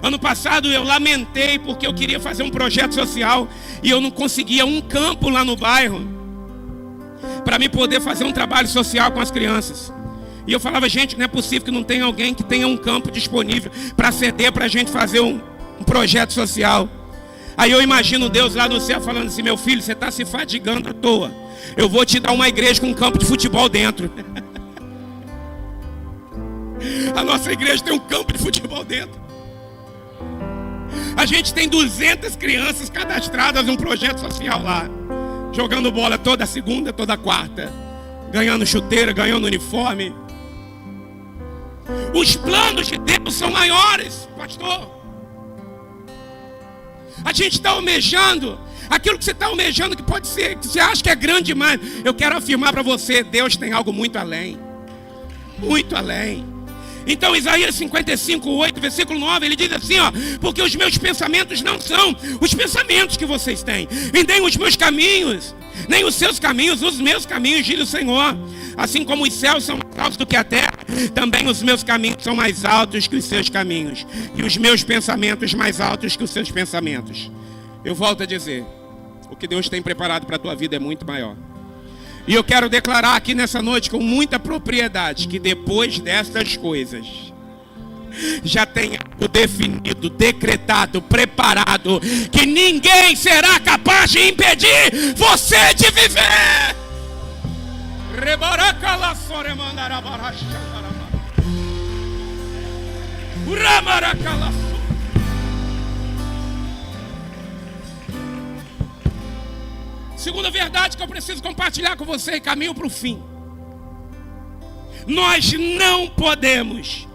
Ano passado eu lamentei porque eu queria fazer um projeto social e eu não conseguia um campo lá no bairro para me poder fazer um trabalho social com as crianças. E eu falava, gente, não é possível que não tenha alguém que tenha um campo disponível para ceder para a gente fazer um projeto social. Aí eu imagino Deus lá no céu falando assim, meu filho, você está se fadigando à toa. Eu vou te dar uma igreja com um campo de futebol dentro. A nossa igreja tem um campo de futebol dentro. A gente tem 200 crianças cadastradas num projeto social lá, jogando bola toda segunda, toda quarta, ganhando chuteira, ganhando uniforme. Os planos de Deus são maiores, pastor. A gente está almejando aquilo que você está almejando, que pode ser, que você acha que é grande demais. Eu quero afirmar para você, Deus tem algo muito além. Muito além. Então Isaías 55, 8, versículo 9, ele diz assim, ó, porque os meus pensamentos não são os pensamentos que vocês têm, e nem os meus caminhos, nem os seus caminhos, os meus caminhos, diz o Senhor. Assim como os céus são mais altos do que a terra, também os meus caminhos são mais altos que os seus caminhos, e os meus pensamentos mais altos que os seus pensamentos. Eu volto a dizer, o que Deus tem preparado para a tua vida é muito maior. E eu quero declarar aqui nessa noite com muita propriedade que depois destas coisas já tem algo definido, decretado, preparado, que ninguém será capaz de impedir você de viver. Segunda verdade que eu preciso compartilhar com você e caminho para o fim. Nós não podemos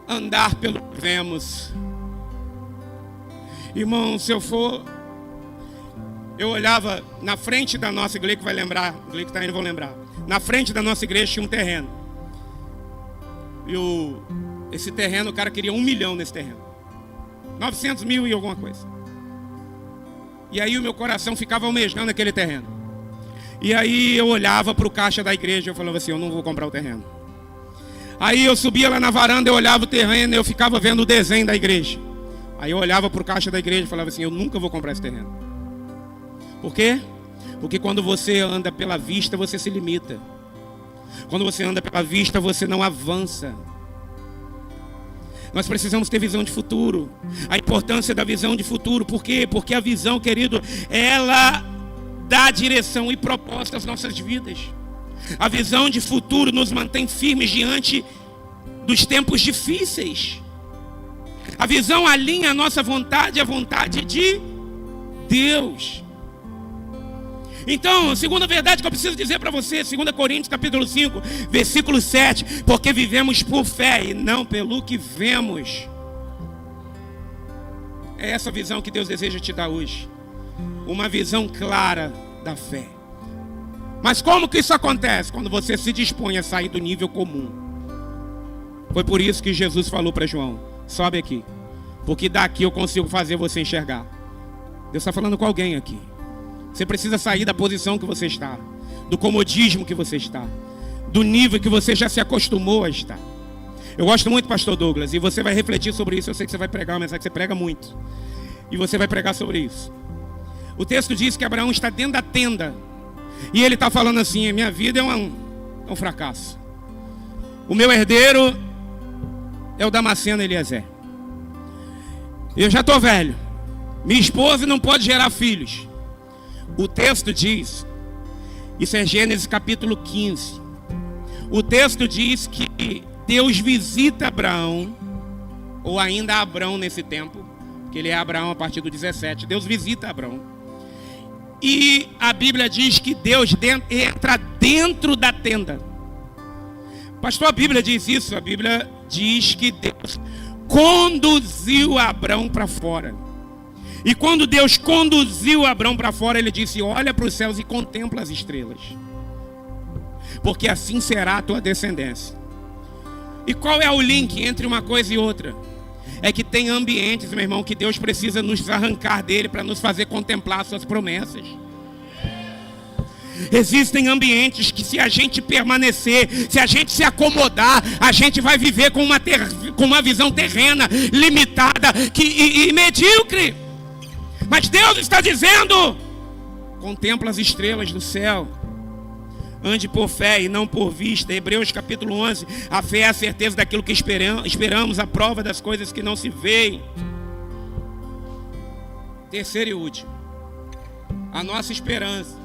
andar pelo que vemos. Irmão, se eu for... Eu olhava na frente da nossa igreja, que vai lembrar, o Gleico está indo, vou lembrar. Na frente da nossa igreja tinha um terreno. E esse terreno, o cara queria 1 milhão nesse terreno. 900 mil e alguma coisa. E aí o meu coração ficava almejando aquele terreno. E aí eu olhava para o caixa da igreja e eu falava assim, eu não vou comprar o terreno. Aí eu subia lá na varanda, eu olhava o terreno e eu ficava vendo o desenho da igreja. Aí eu olhava para o caixa da igreja e falava assim, eu nunca vou comprar esse terreno. Por quê? Porque quando você anda pela vista, você se limita. Quando você anda pela vista, você não avança. Nós precisamos ter visão de futuro. A importância da visão de futuro. Por quê? Porque a visão, querido, ela dá direção e propósito às nossas vidas. A visão de futuro nos mantém firmes diante dos tempos difíceis. A visão alinha a nossa vontade à vontade de Deus. Então, a segunda verdade que eu preciso dizer para você, 2 Coríntios capítulo 5, versículo 7, porque vivemos por fé e não pelo que vemos. É essa visão que Deus deseja te dar hoje. Uma visão clara da fé. Mas como que isso acontece? Quando você se dispõe a sair do nível comum. Foi por isso que Jesus falou para João: sobe aqui, porque daqui eu consigo fazer você enxergar. Deus está falando com alguém aqui. Você precisa sair da posição que você está, do comodismo que você está, do nível que você já se acostumou a estar. Eu gosto muito, pastor Douglas, e você vai refletir sobre isso. Eu sei que você vai pregar uma mensagem que você prega muito, e você vai pregar sobre isso. O texto diz que Abraão está dentro da tenda, e ele está falando assim: minha vida é um fracasso. O meu herdeiro é o Damasceno Eliezer. Eu já estou velho, minha esposa não pode gerar filhos. O texto diz, isso é Gênesis capítulo 15. O texto diz que Deus visita Abraão, ou ainda Abrão nesse tempo, porque ele é Abraão a partir do 17. Deus visita Abraão. E a Bíblia diz que Deus entra dentro da tenda. Pastor, a Bíblia diz isso. A Bíblia diz que Deus conduziu Abraão para fora. E quando Deus conduziu Abraão para fora, ele disse: olha para os céus e contempla as estrelas, porque assim será a tua descendência. E qual é o link entre uma coisa e outra? É que tem ambientes, meu irmão, que Deus precisa nos arrancar dele para nos fazer contemplar suas promessas. Existem ambientes que, se a gente permanecer, se a gente se acomodar, a gente vai viver com uma visão terrena, limitada e medíocre. Mas Deus está dizendo: contempla as estrelas do céu, ande por fé e não por vista. Hebreus capítulo 11, a fé é a certeza daquilo que esperamos, a prova das coisas que não se veem. Terceiro e último, a nossa esperança,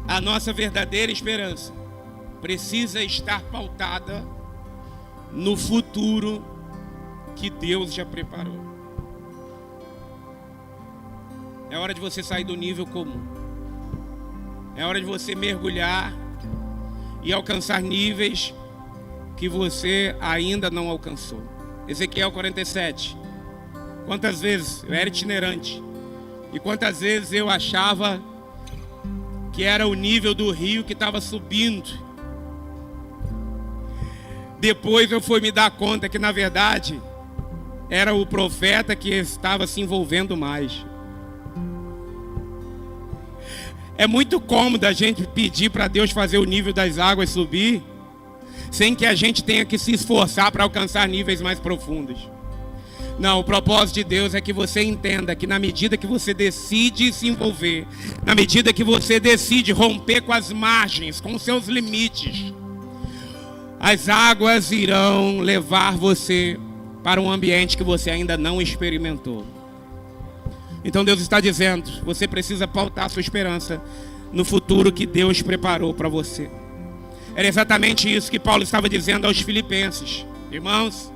a nossa verdadeira esperança precisa estar pautada no futuro que Deus já preparou. É hora de você sair do nível comum. É hora de você mergulhar e alcançar níveis que você ainda não alcançou. Ezequiel 47. Quantas vezes eu era itinerante, e quantas vezes eu achava que era o nível do rio que estava subindo. Depois eu fui me dar conta que, na verdade, era o profeta que estava se envolvendo mais. É muito cômodo a gente pedir para Deus fazer o nível das águas subir, sem que a gente tenha que se esforçar para alcançar níveis mais profundos. Não, o propósito de Deus é que você entenda que, na medida que você decide se envolver, na medida que você decide romper com as margens, com os seus limites, as águas irão levar você para um ambiente que você ainda não experimentou. Então Deus está dizendo: você precisa pautar a sua esperança no futuro que Deus preparou para você. Era exatamente isso que Paulo estava dizendo aos filipenses: irmãos,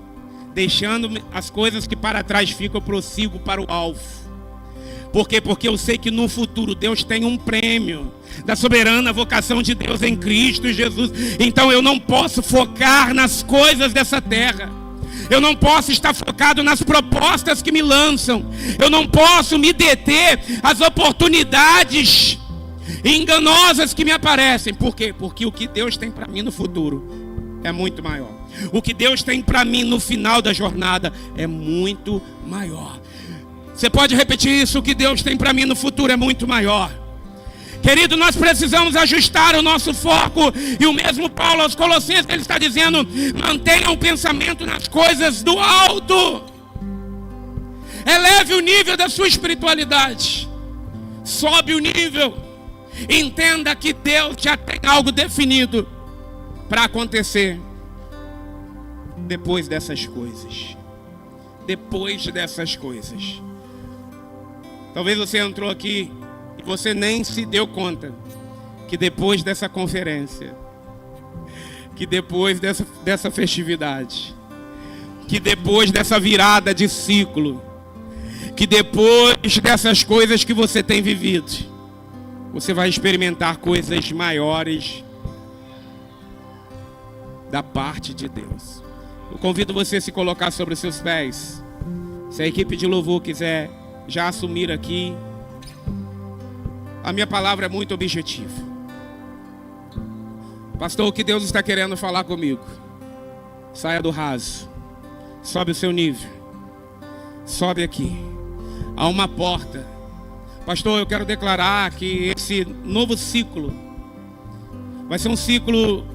deixando as coisas que para trás ficam, eu prossigo para o alvo. Por quê? Porque eu sei que no futuro Deus tem um prêmio da soberana vocação de Deus em Cristo Jesus. Então eu não posso focar nas coisas dessa terra. Eu não posso estar focado nas propostas que me lançam. Eu não posso me deter às oportunidades enganosas que me aparecem. Por quê? Porque o que Deus tem para mim no futuro é muito maior. O que Deus tem para mim no final da jornada é muito maior. Você pode repetir isso? O que Deus tem para mim no futuro é muito maior. Querido, nós precisamos ajustar o nosso foco. E o mesmo Paulo aos Colossenses, ele está dizendo: mantenha o pensamento nas coisas do alto. Eleve o nível da sua espiritualidade. Sobe o nível. Entenda que Deus já tem algo definido para acontecer depois dessas coisas. Depois dessas coisas. Talvez você entrou aqui e você nem se deu conta que depois dessa conferência, que depois dessa festividade, que depois dessa virada de ciclo, que depois dessas coisas que você tem vivido, você vai experimentar coisas maiores da parte de Deus. Eu convido você a se colocar sobre os seus pés. Se a equipe de louvor quiser já assumir aqui, a minha palavra é muito objetiva. Pastor, o que Deus está querendo falar comigo? Saia do raso, sobe o seu nível, sobe aqui. Há uma porta. Pastor, eu quero declarar que esse novo ciclo vai ser um ciclo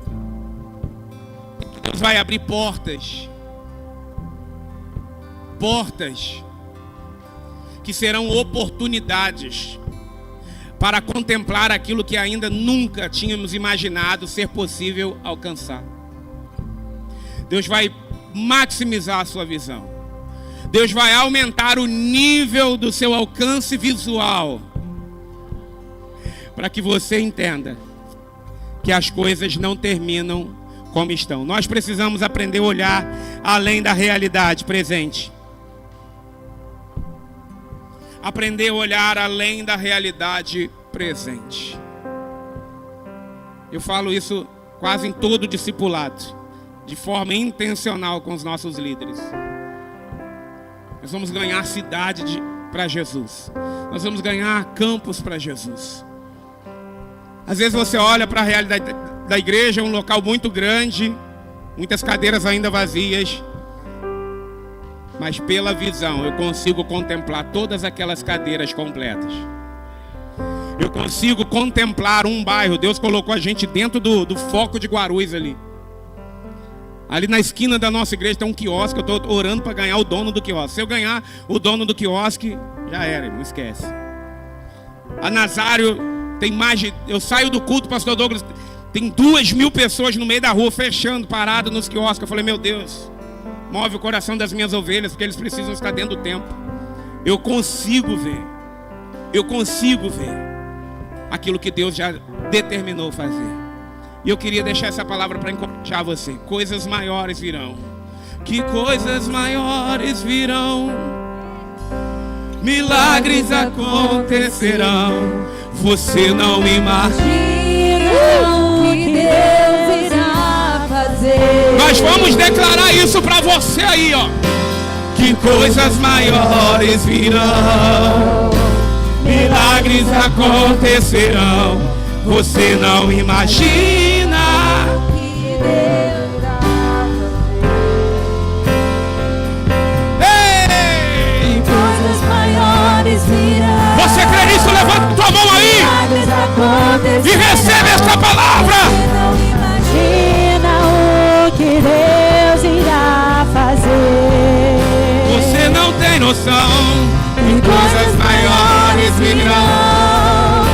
que Deus vai abrir portas. Portas que serão oportunidades para contemplar aquilo que ainda nunca tínhamos imaginado ser possível alcançar. Deus vai maximizar a sua visão. Deus vai aumentar o nível do seu alcance visual, para que você entenda que as coisas não terminam como estão. Nós precisamos aprender a olhar além da realidade presente. Aprender a olhar além da realidade presente. Eu falo isso quase em todo discipulado, de forma intencional com os nossos líderes. Nós vamos ganhar cidade para Jesus. Nós vamos ganhar campos para Jesus. Às vezes você olha para a realidade da igreja, um local muito grande, muitas cadeiras ainda vazias, mas pela visão eu consigo contemplar todas aquelas cadeiras completas. Eu consigo contemplar um bairro. Deus colocou a gente dentro do foco de Guarulhos ali. Ali na esquina da nossa igreja tem um quiosque. Eu estou orando para ganhar o dono do quiosque. Se eu ganhar o dono do quiosque, já era, não esquece. A Nazário tem mais de... Eu saio do culto, pastor Douglas, tem 2.000 pessoas no meio da rua, fechando, parado nos quiosques. Eu falei, meu Deus, move o coração das minhas ovelhas, porque eles precisam estar dentro do templo. Eu consigo ver aquilo que Deus já determinou fazer. E eu queria deixar essa palavra para encorajar você. Coisas maiores virão. Que coisas maiores virão. Milagres acontecerão. Você não imagina o que Deus irá fazer. Nós vamos declarar isso para você aí, ó. Que coisas maiores virão. Milagres acontecerão. Você não imagina que Deus irá fazer. Ei! Coisas maiores virão. Você crê nisso? Levanta tua mão aí Milagres acontecerão. e recebe esta palavra. Você não imagina o que Deus irá fazer. Você não tem noção. Que coisas maiores virão.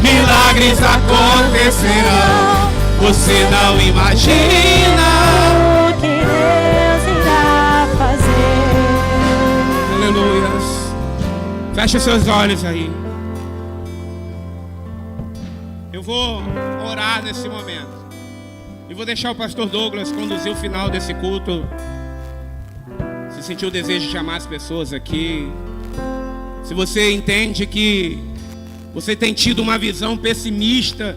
Milagres acontecerão. Você não imagina o que Deus irá fazer. Aleluias. Feche seus olhos aí. Eu vou orar nesse momento e vou deixar o pastor Douglas conduzir o final desse culto. Se sentiu o desejo de chamar as pessoas aqui, se você entende que você tem tido uma visão pessimista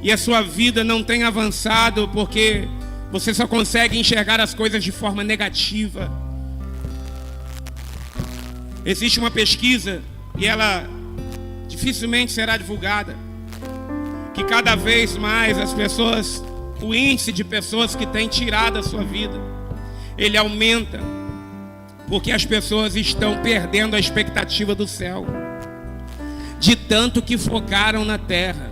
e a sua vida não tem avançado porque você só consegue enxergar as coisas de forma negativa. Existe uma pesquisa, e ela dificilmente será divulgada, que cada vez mais as pessoas, o índice de pessoas que têm tirado a sua vida, ele aumenta, porque as pessoas estão perdendo a expectativa do céu, de tanto que focaram na terra.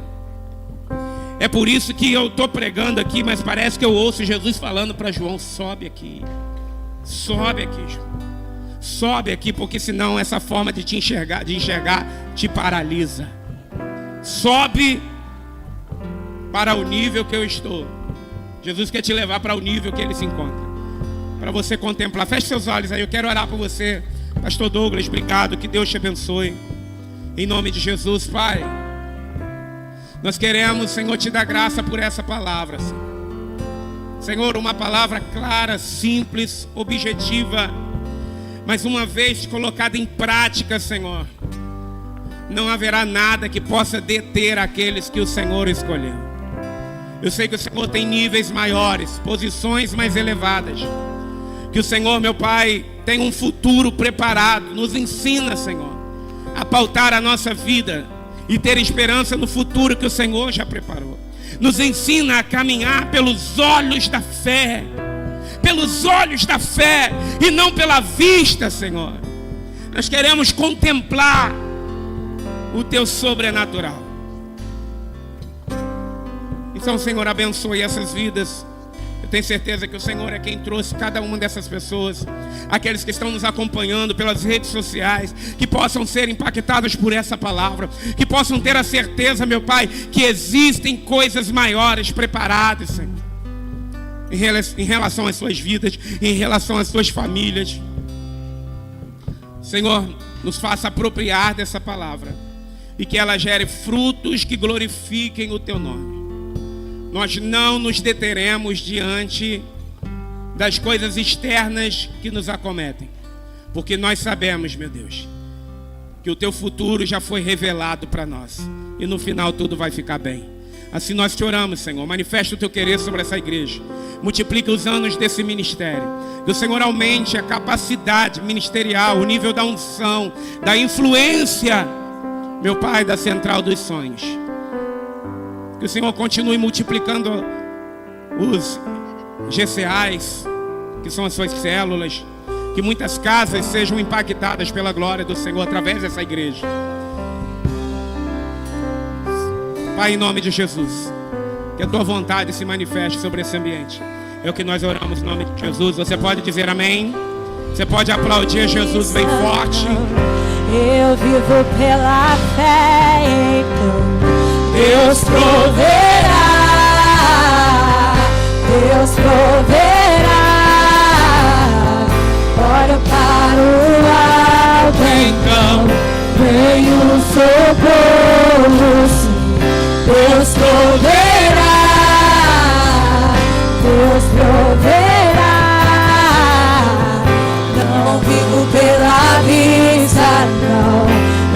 É por isso que eu estou pregando aqui, mas parece que eu ouço Jesus falando para João: sobe aqui, João, sobe aqui, porque senão essa forma de te enxergar, te paralisa. Sobe para o nível que eu estou. Jesus quer te levar para o nível que ele se encontra, para você contemplar. Feche seus olhos aí, eu quero orar por você. Pastor Douglas, obrigado, que Deus te abençoe. Em nome de Jesus, Pai, nós queremos, Senhor, te dar graça por essa palavra, Senhor, uma palavra clara, simples, objetiva, Mas uma vez colocada em prática, Senhor, não haverá nada que possa deter aqueles que o Senhor escolheu. Eu sei que o Senhor tem níveis maiores, posições mais elevadas. Que o Senhor, meu Pai, tem um futuro preparado. Nos ensina, Senhor, a pautar a nossa vida e ter esperança no futuro que o Senhor já preparou. Nos ensina a caminhar pelos olhos da fé. Pelos olhos da fé e não pela vista, Senhor. Nós queremos contemplar o Teu sobrenatural. Então, Senhor, abençoe essas vidas. Eu tenho certeza que o Senhor é quem trouxe cada uma dessas pessoas. Aqueles que estão nos acompanhando pelas redes sociais, que possam ser impactados por essa palavra, que possam ter a certeza, meu Pai, que existem coisas maiores preparadas, Senhor, em relação às suas vidas, em relação às suas famílias. Senhor, nos faça apropriar dessa palavra e que ela gere frutos que glorifiquem o Teu nome. Nós não nos deteremos diante das coisas externas que nos acometem, porque nós sabemos, meu Deus, que o Teu futuro já foi revelado para nós e no final tudo vai ficar bem. Assim nós te oramos, Senhor. Manifesta o Teu querer sobre essa igreja. Multiplica os anos desse ministério. Que o Senhor aumente a capacidade ministerial, o nível da unção, da influência, meu Pai, da central dos sonhos. Que o Senhor continue multiplicando os GCAs, que são as suas células. Que muitas casas sejam impactadas pela glória do Senhor através dessa igreja. Pai, em nome de Jesus, que a Tua vontade se manifeste sobre esse ambiente. É o que nós oramos em nome de Jesus. Você pode dizer amém? Você pode aplaudir Jesus bem forte. Eu vivo pela fé, então Deus proverá. Deus proverá. Olho para o alto, então vem o socorro, sim. Deus proverá, Deus proverá. Não vivo pela vista, não.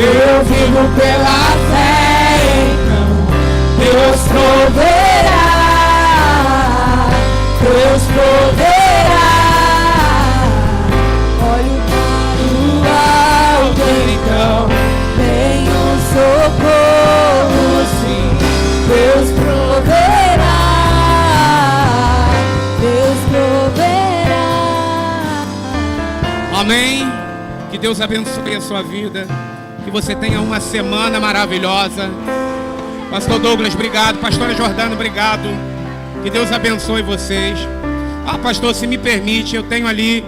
Eu vivo pela fé, então Deus proverá, Deus proverá. Olho para o alto, então vem o socorro, sim. Deus proverá, Deus proverá. Amém. Que Deus abençoe a sua vida. Que você tenha uma semana maravilhosa. Pastor Douglas, obrigado. Pastora Jordana, obrigado. Que Deus abençoe vocês. Pastor, se me permite, eu tenho ali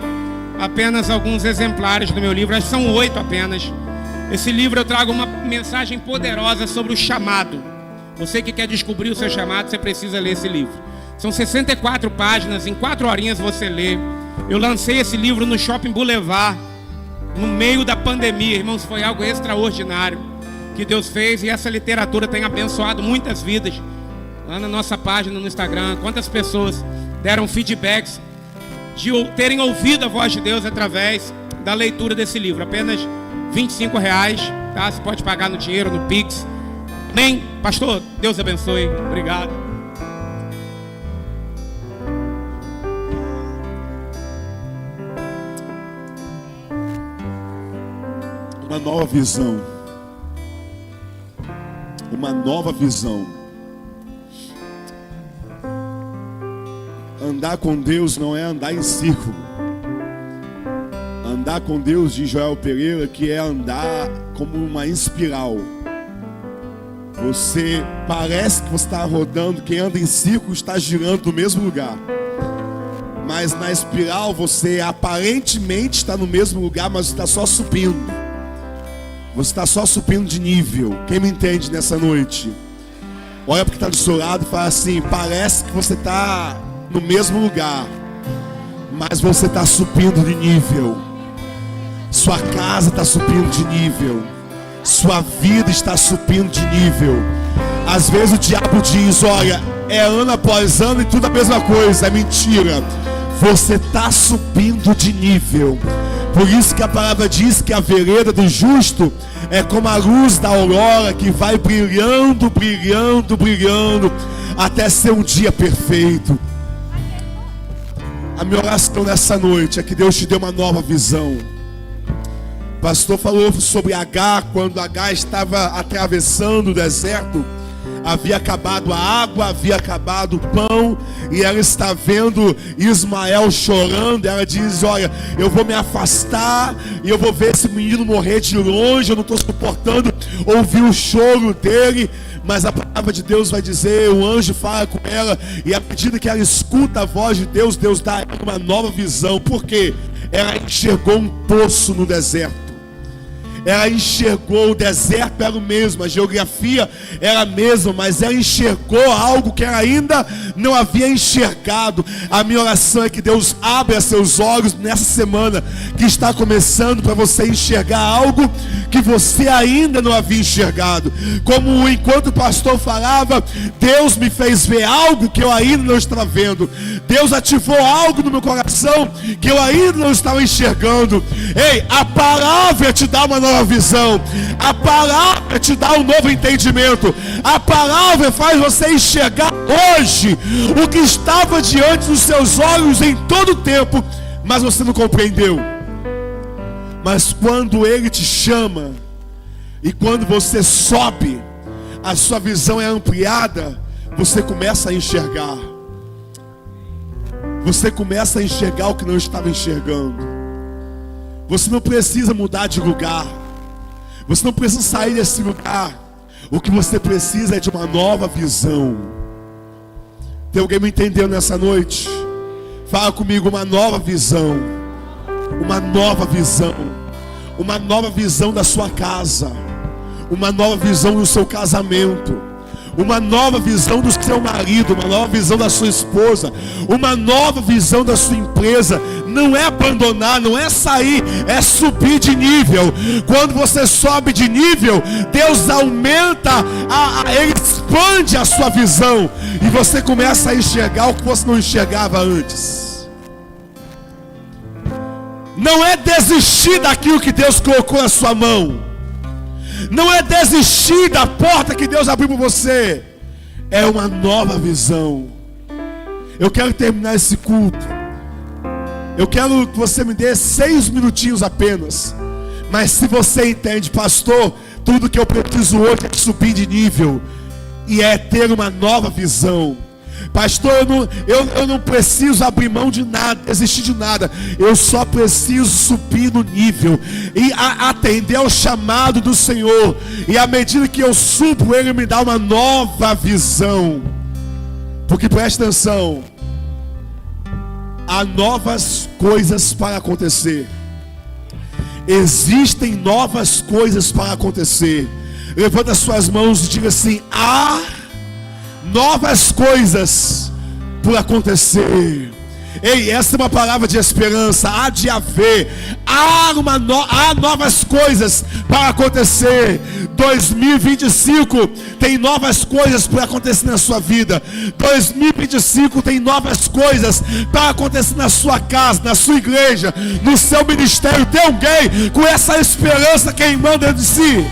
apenas alguns exemplares do meu livro. Acho que são 8 apenas. Esse livro eu trago uma mensagem poderosa sobre o chamado. Você que quer descobrir o seu chamado, você precisa ler esse livro. São 64 páginas, em 4 horinhas você lê. Eu lancei esse livro no Shopping Boulevard, no meio da pandemia, irmãos, foi algo extraordinário que Deus fez, e essa literatura tem abençoado muitas vidas. Lá na nossa página no Instagram, quantas pessoas deram feedbacks de terem ouvido a voz de Deus através da leitura desse livro. Apenas R$25, tá? Você pode pagar no dinheiro, no Pix. Amém? Pastor, Deus abençoe. Obrigado. Uma nova visão. Uma nova visão. Andar com Deus não é andar em círculo. Andar com Deus, diz Joel Pereira, que é andar como uma espiral. Você parece que você está rodando, quem anda em círculo está girando no mesmo lugar. Mas na espiral você aparentemente está no mesmo lugar, mas está só subindo. Você está só subindo de nível. Quem me entende nessa noite? Olha porque está do seu lado e fala assim: parece que você está no mesmo lugar, mas você está subindo de nível. Sua casa está subindo de nível. Sua vida está subindo de nível. Às vezes o diabo diz: olha, é ano após ano e tudo a mesma coisa. É mentira. Você está subindo de nível. Por isso que a palavra diz que a vereda do justo é como a luz da aurora, que vai brilhando, brilhando, brilhando, até ser um dia perfeito. A minha oração nessa noite é que Deus te dê uma nova visão. O pastor falou sobre Agar, quando Agar estava atravessando o deserto. Havia acabado a água, havia acabado o pão, e ela está vendo Ismael chorando. Ela diz: olha, eu vou me afastar e eu vou ver esse menino morrer de longe. Eu não estou suportando ouvir o choro dele. Mas a palavra de Deus vai dizer, o anjo fala com ela, e à medida que ela escuta a voz de Deus, Deus dá a ela uma nova visão. Por quê? Ela enxergou um poço no deserto. Ela enxergou, o deserto era o mesmo, a geografia era a mesma, mas ela enxergou algo que ela ainda não havia enxergado. A minha oração é que Deus abra seus olhos nessa semana que está começando, para você enxergar algo que você ainda não havia enxergado. Como enquanto o pastor falava, Deus me fez ver algo que eu ainda não estava vendo. Deus ativou algo no meu coração que eu ainda não estava enxergando. Ei, a palavra te dá uma nova visão. A palavra te dá um novo entendimento. A palavra faz você enxergar hoje o que estava diante dos seus olhos em todo o tempo, mas você não compreendeu. Mas quando Ele te chama e quando você sobe, a sua visão é ampliada, você começa a enxergar. Você começa a enxergar o que não estava enxergando. Você não precisa mudar de lugar. Você não precisa sair desse lugar. O que você precisa é de uma nova visão. Tem alguém me entendendo nessa noite? Fala comigo, uma nova visão. Uma nova visão. Uma nova visão da sua casa. Uma nova visão do seu casamento. Uma nova visão do seu marido. Uma nova visão da sua esposa. Uma nova visão da sua empresa. Não é abandonar, não é sair, é subir de nível. Quando você sobe de nível, Deus aumenta, Ele expande a sua visão, e você começa a enxergar o que você não enxergava antes. Não é desistir daquilo que Deus colocou na sua mão. Não é desistir da porta que Deus abriu para você. É uma nova visão. Eu quero terminar esse culto. Eu quero que você me dê 6 minutinhos apenas. Mas se você entende, pastor, tudo que eu preciso hoje é subir de nível. E é ter uma nova visão. Pastor, eu não preciso abrir mão de nada, desistir de nada. Eu só preciso subir no nível e atender ao chamado do Senhor. E à medida que eu subo, Ele me dá uma nova visão. Porque presta atenção, há novas coisas para acontecer. Existem novas coisas para acontecer. Levanta suas mãos e diga assim: há novas coisas por acontecer. Ei, essa é uma palavra de esperança. Há de haver, há novas coisas para acontecer. 2025 tem novas coisas para acontecer na sua vida. 2025 tem novas coisas para acontecer na sua casa, na sua igreja, no seu ministério. Tem alguém com essa esperança queimando dentro de si?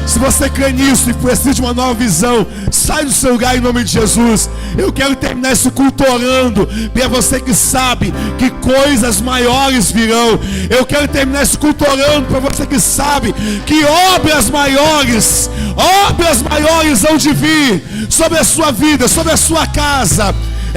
Se você crê nisso e precisa de uma nova visão, sai do seu lugar em nome de Jesus. Eu quero terminar esse culto orando para você que sabe que coisas maiores virão. Eu quero terminar esse culto orando para você que sabe que obras maiores hão de vir sobre a sua vida, sobre a sua casa.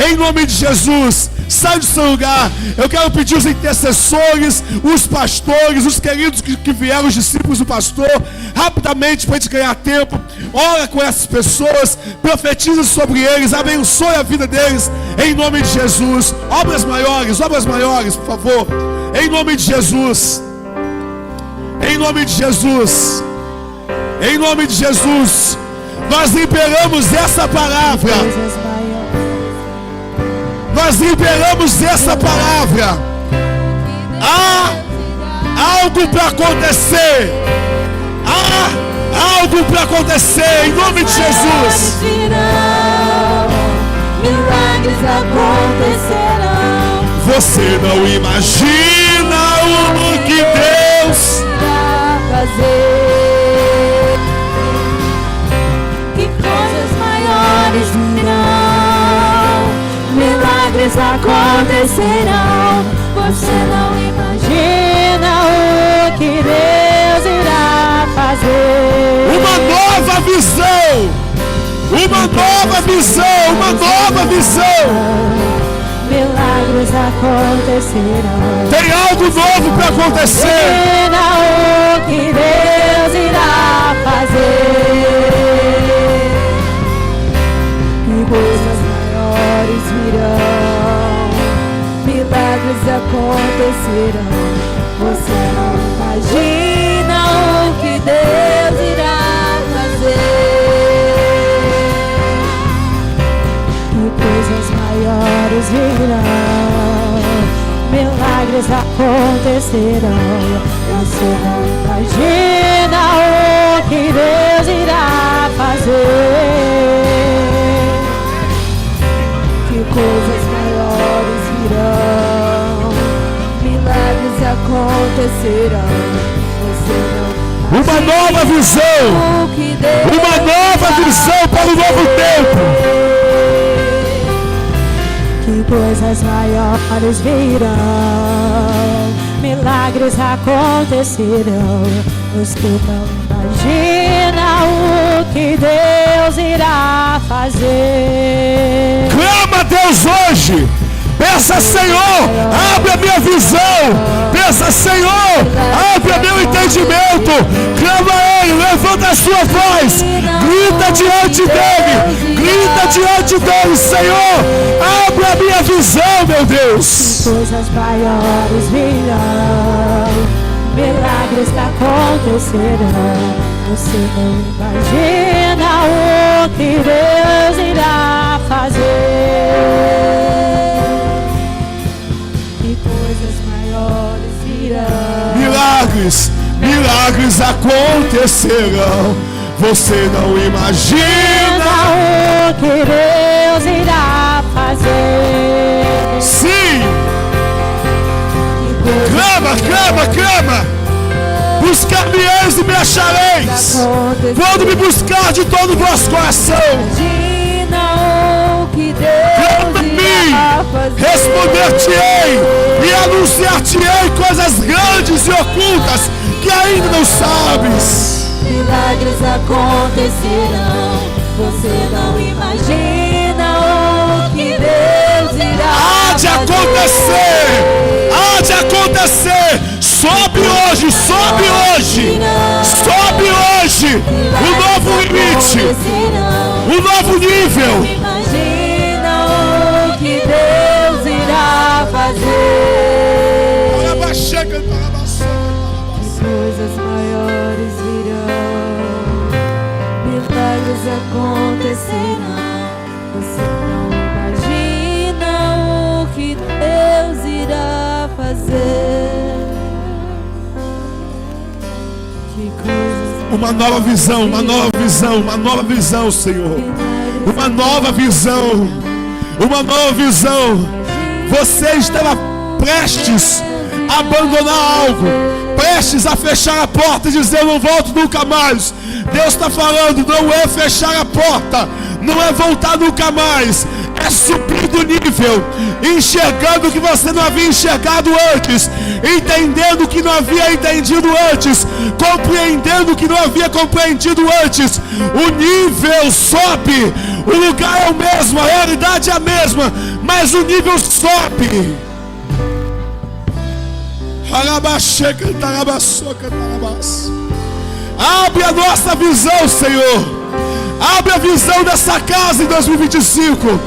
Em nome de Jesus, sai do seu lugar. Eu quero pedir os intercessores, os pastores, os queridos que vieram, os discípulos do pastor, rapidamente para a gente ganhar tempo. Ora com essas pessoas, profetiza sobre eles, abençoe a vida deles, em nome de Jesus. Obras maiores, por favor, em nome de Jesus. Em nome de Jesus. Em nome de Jesus. Nós liberamos essa palavra. Nós liberamos essa palavra. Há algo para acontecer. Há algo para acontecer em nome de Jesus. Milagres acontecerão. Você não imagina o acontecerão. Você não imagina o que Deus irá fazer. Uma nova visão, uma nova visão, uma nova visão. Milagres acontecerão. Tem algo novo para acontecer. Imagina o que Deus irá fazer. Que coisas maiores virão. Milagres acontecerão. Você não imagina o que Deus irá fazer. Que coisas maiores virão. Milagres acontecerão. Você não imagina o que Deus irá fazer. Que coisas maiores virão. Milagres acontecerão. Você não imagina Uma nova visão, o que Deus uma nova visão para o novo tempo. Que coisas maiores virão, milagres acontecerão. Os que não imaginam o que Deus irá fazer. Clama a Deus hoje. Peça, Senhor, abre a minha visão. Peça, Senhor, abre o meu entendimento. Clama a Ele, levanta a sua voz. Grita diante dEle. Grita diante dEle, Senhor. Abre a minha visão, meu Deus. Coisas maiores virão, milagres acontecerão. Você não imagina o que Deus irá fazer. Que coisas maiores virão. Milagres, milagres acontecerão. Você não imagina. O que Deus irá fazer. Sim. Clama, clama, clama. Buscar-me-eis e me achareis. Quando me buscar de todo o vosso coração. Imagina o que Deus irá fazer. Responder-te-ei e anunciar-te-ei coisas grandes e ocultas que ainda não sabes. Milagres acontecerão. Você não imagina o que Deus irá Há de acontecer. Há de acontecer. Sobe hoje, sobe hoje. Sobe hoje. Um novo limite. Um novo nível. Imagina o que Deus irá fazer. Coisas maiores virão, milagres acontecerão. Você não imagina o que Deus irá fazer. Que coisas. Uma nova visão, uma nova visão, uma nova visão, Senhor. Uma nova visão, uma nova visão. Você estava prestes a abandonar algo, prestes a fechar a porta e dizer: eu não volto nunca mais. Deus está falando, não é fechar a porta, não é voltar nunca mais, é subir do nível, enxergando o que você não havia enxergado antes, entendendo o que não havia entendido antes, compreendendo o que não havia compreendido antes. O nível sobe, o lugar é o mesmo, a realidade é a mesma, mas o nível sobe. Abre a nossa visão, Senhor. Abre a visão dessa casa em 2025.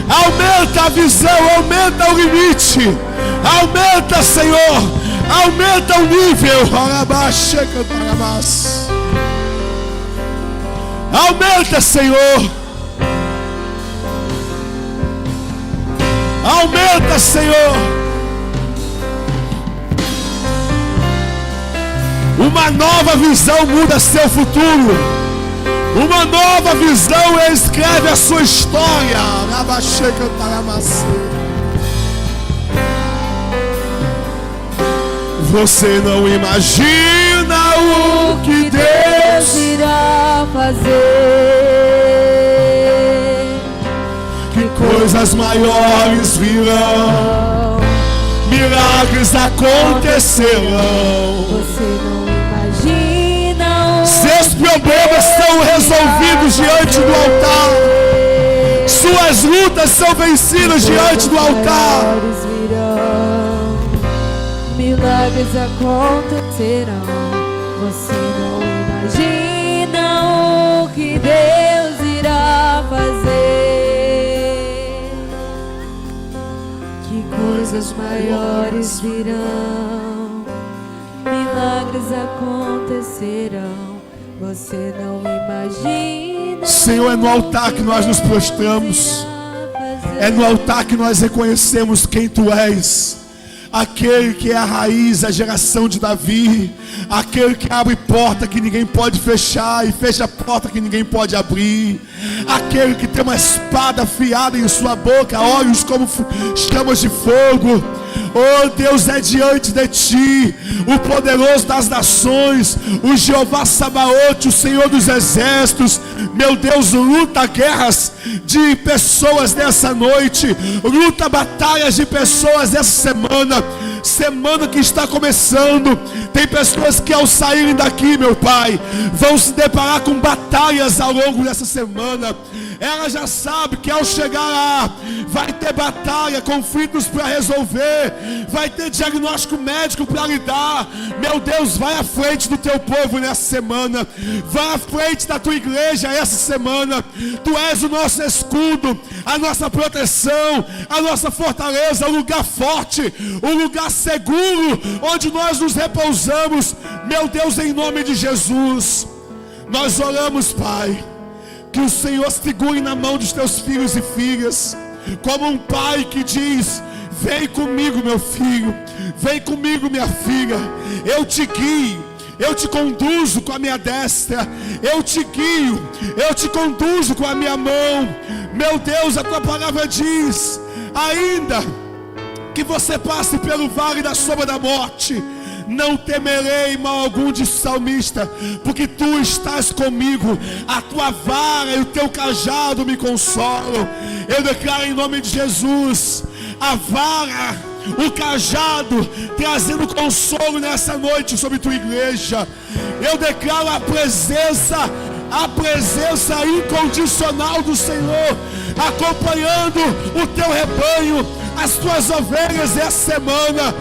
Aumenta a visão, aumenta o limite. Aumenta, Senhor. Aumenta o nível. Aumenta, Senhor. Aumenta, Senhor. Uma nova visão muda seu futuro. Uma nova visão escreve a sua história. Você não imagina o que Deus irá fazer. Que coisas maiores virão, milagres acontecerão. Você não imagina. Seus problemas são resolvidos diante do altar. Suas lutas são vencidas diante do altar. Milagres acontecerão. Você não imagina o que Deus irá fazer. Que coisas maiores virão. Milagres acontecerão. Você não imagina. Senhor, é no altar que nós nos prostramos. É no altar que nós reconhecemos quem Tu és. Aquele que é a raiz, a geração de Davi. Aquele que abre porta que ninguém pode fechar e fecha porta que ninguém pode abrir. Aquele que tem uma espada afiada em sua boca, olhos como chamas de fogo. Oh Deus, é diante de Ti o poderoso das nações, o Jeová Sabaote, o Senhor dos exércitos. Meu Deus, luta guerras de pessoas nessa noite, luta batalhas de pessoas essa semana. Semana que está começando, tem pessoas que ao saírem daqui, meu Pai, vão se deparar com batalhas ao longo dessa semana. Ela já sabe que ao chegar lá, vai ter batalha, conflitos para resolver, vai ter diagnóstico médico para lidar. Meu Deus, vai à frente do Teu povo nessa semana, vai à frente da Tua igreja essa semana. Tu és o nosso escudo, a nossa proteção, a nossa fortaleza, o lugar forte, o lugar seguro, onde nós nos repousamos. Meu Deus, em nome de Jesus, nós oramos, Pai, que o Senhor segure na mão dos Teus filhos e filhas, como um pai que diz: vem comigo, meu filho, vem comigo, minha filha, eu te guio, eu te conduzo com a minha destra, eu te guio, eu te conduzo com a minha mão. Meu Deus, a Tua palavra diz: ainda que você passe pelo vale da sombra da morte, não temerei mal algum, diz o salmista, porque Tu estás comigo, a Tua vara e o Teu cajado me consolam. Eu declaro em nome de Jesus, a vara, o cajado, trazendo consolo nessa noite sobre Tua igreja. Eu declaro a presença incondicional do Senhor, acompanhando o Teu rebanho, as Tuas ovelhas essa semana,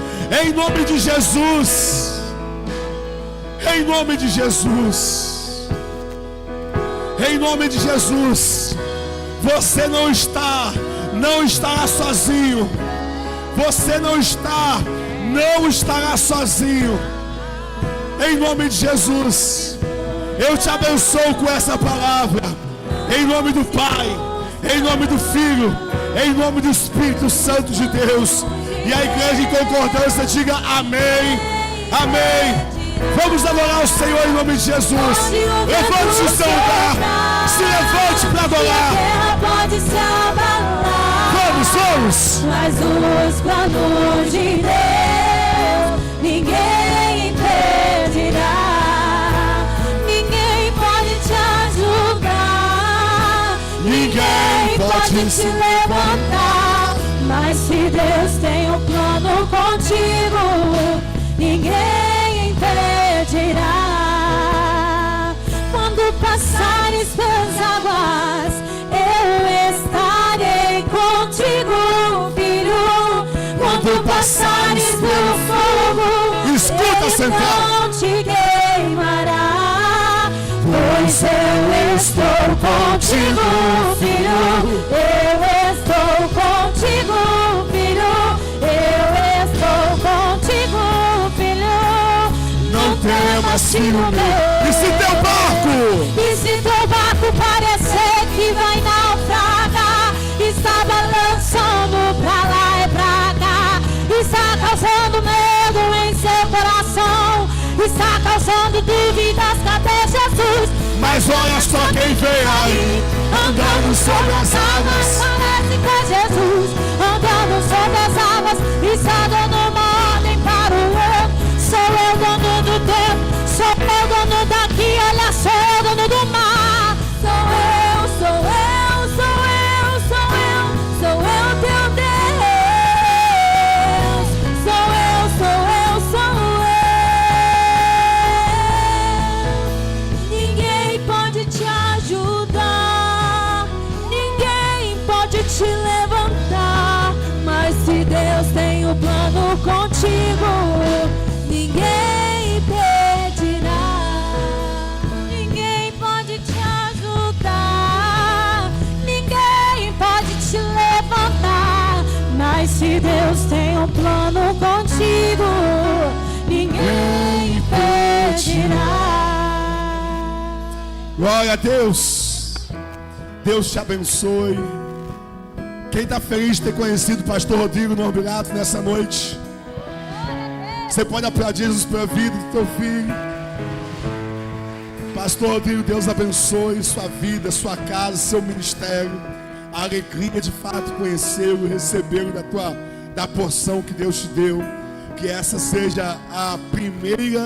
em nome de Jesus. Em nome de Jesus. Em nome de Jesus. Você não estará sozinho. Você não estará sozinho. Em nome de Jesus. Eu te abençoo com essa palavra. Em nome do Pai, em nome do Filho, em nome do Espírito Santo de Deus. E a igreja em concordância diga amém, amém. Vamos adorar o Senhor em nome de Jesus. Levante o seu lugar, se levante para adorar. Vamos. Mas os planos de Deus ninguém impedirá. Ninguém pode te ajudar, ninguém pode te levantar. Mas se Deus tem um plano contigo, ninguém impedirá. Quando passares pelas águas, eu estarei contigo, filho. Quando passares pelo fogo, escuta, Central, não te queimará. Pois eu estou contigo, filho. Eu estou contigo, filho. Eu estou contigo, filho. Não temas, filho meu. E se teu barco parecer que vai naufragar, está balançando pra lá e pra cá, está causando medo em seu coração, está causando dúvidas, cadê Jesus? Mas olha só quem vem aí, andando sobre as águas. Parece que é Jesus, andando sobre as águas, está dando uma ordem para o outro. Sou eu dono do tempo, sou eu dono daqui, olha, sou eu dono do mar. Sou eu, sou eu, sou eu, sou eu, sou Se Deus tem um plano contigo, ninguém impedirá. Glória a Deus. Deus te abençoe. Quem está feliz de ter conhecido o pastor Rodrigo Norberato nessa noite? Você pode aplaudir Jesus pela vida do teu filho. Pastor Rodrigo, Deus abençoe sua vida, sua casa, seu ministério. A alegria de fato conhecê-lo, recebê-lo da porção que Deus te deu. Que essa seja a primeira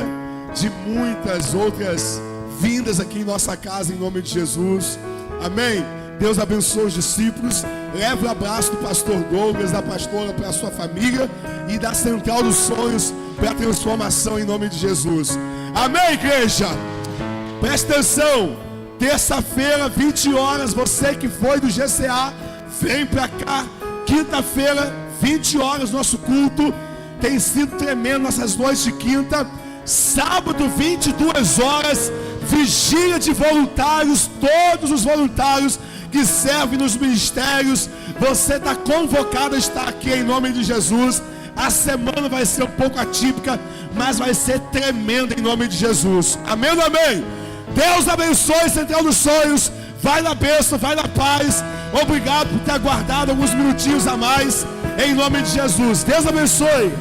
de muitas outras vindas aqui em nossa casa, em nome de Jesus. Amém? Deus abençoe os discípulos. Leve o abraço do pastor Douglas, da pastora, para a sua família e da Central dos Sonhos para a transformação em nome de Jesus. Amém, igreja? Presta atenção. Terça-feira, 20 horas, você que foi do GCA, vem para cá. Quinta-feira, 20 horas, nosso culto. Tem sido tremendo nossas noites de quinta. Sábado, 22 horas, vigília de voluntários. Todos os voluntários que servem nos ministérios, você está convocado a estar aqui em nome de Jesus. A semana vai ser um pouco atípica, mas vai ser tremenda em nome de Jesus. Amém ou amém? Deus abençoe Central dos Sonhos. Vai na bênção, vai na paz. Obrigado por ter aguardado alguns minutinhos a mais. Em nome de Jesus. Deus abençoe.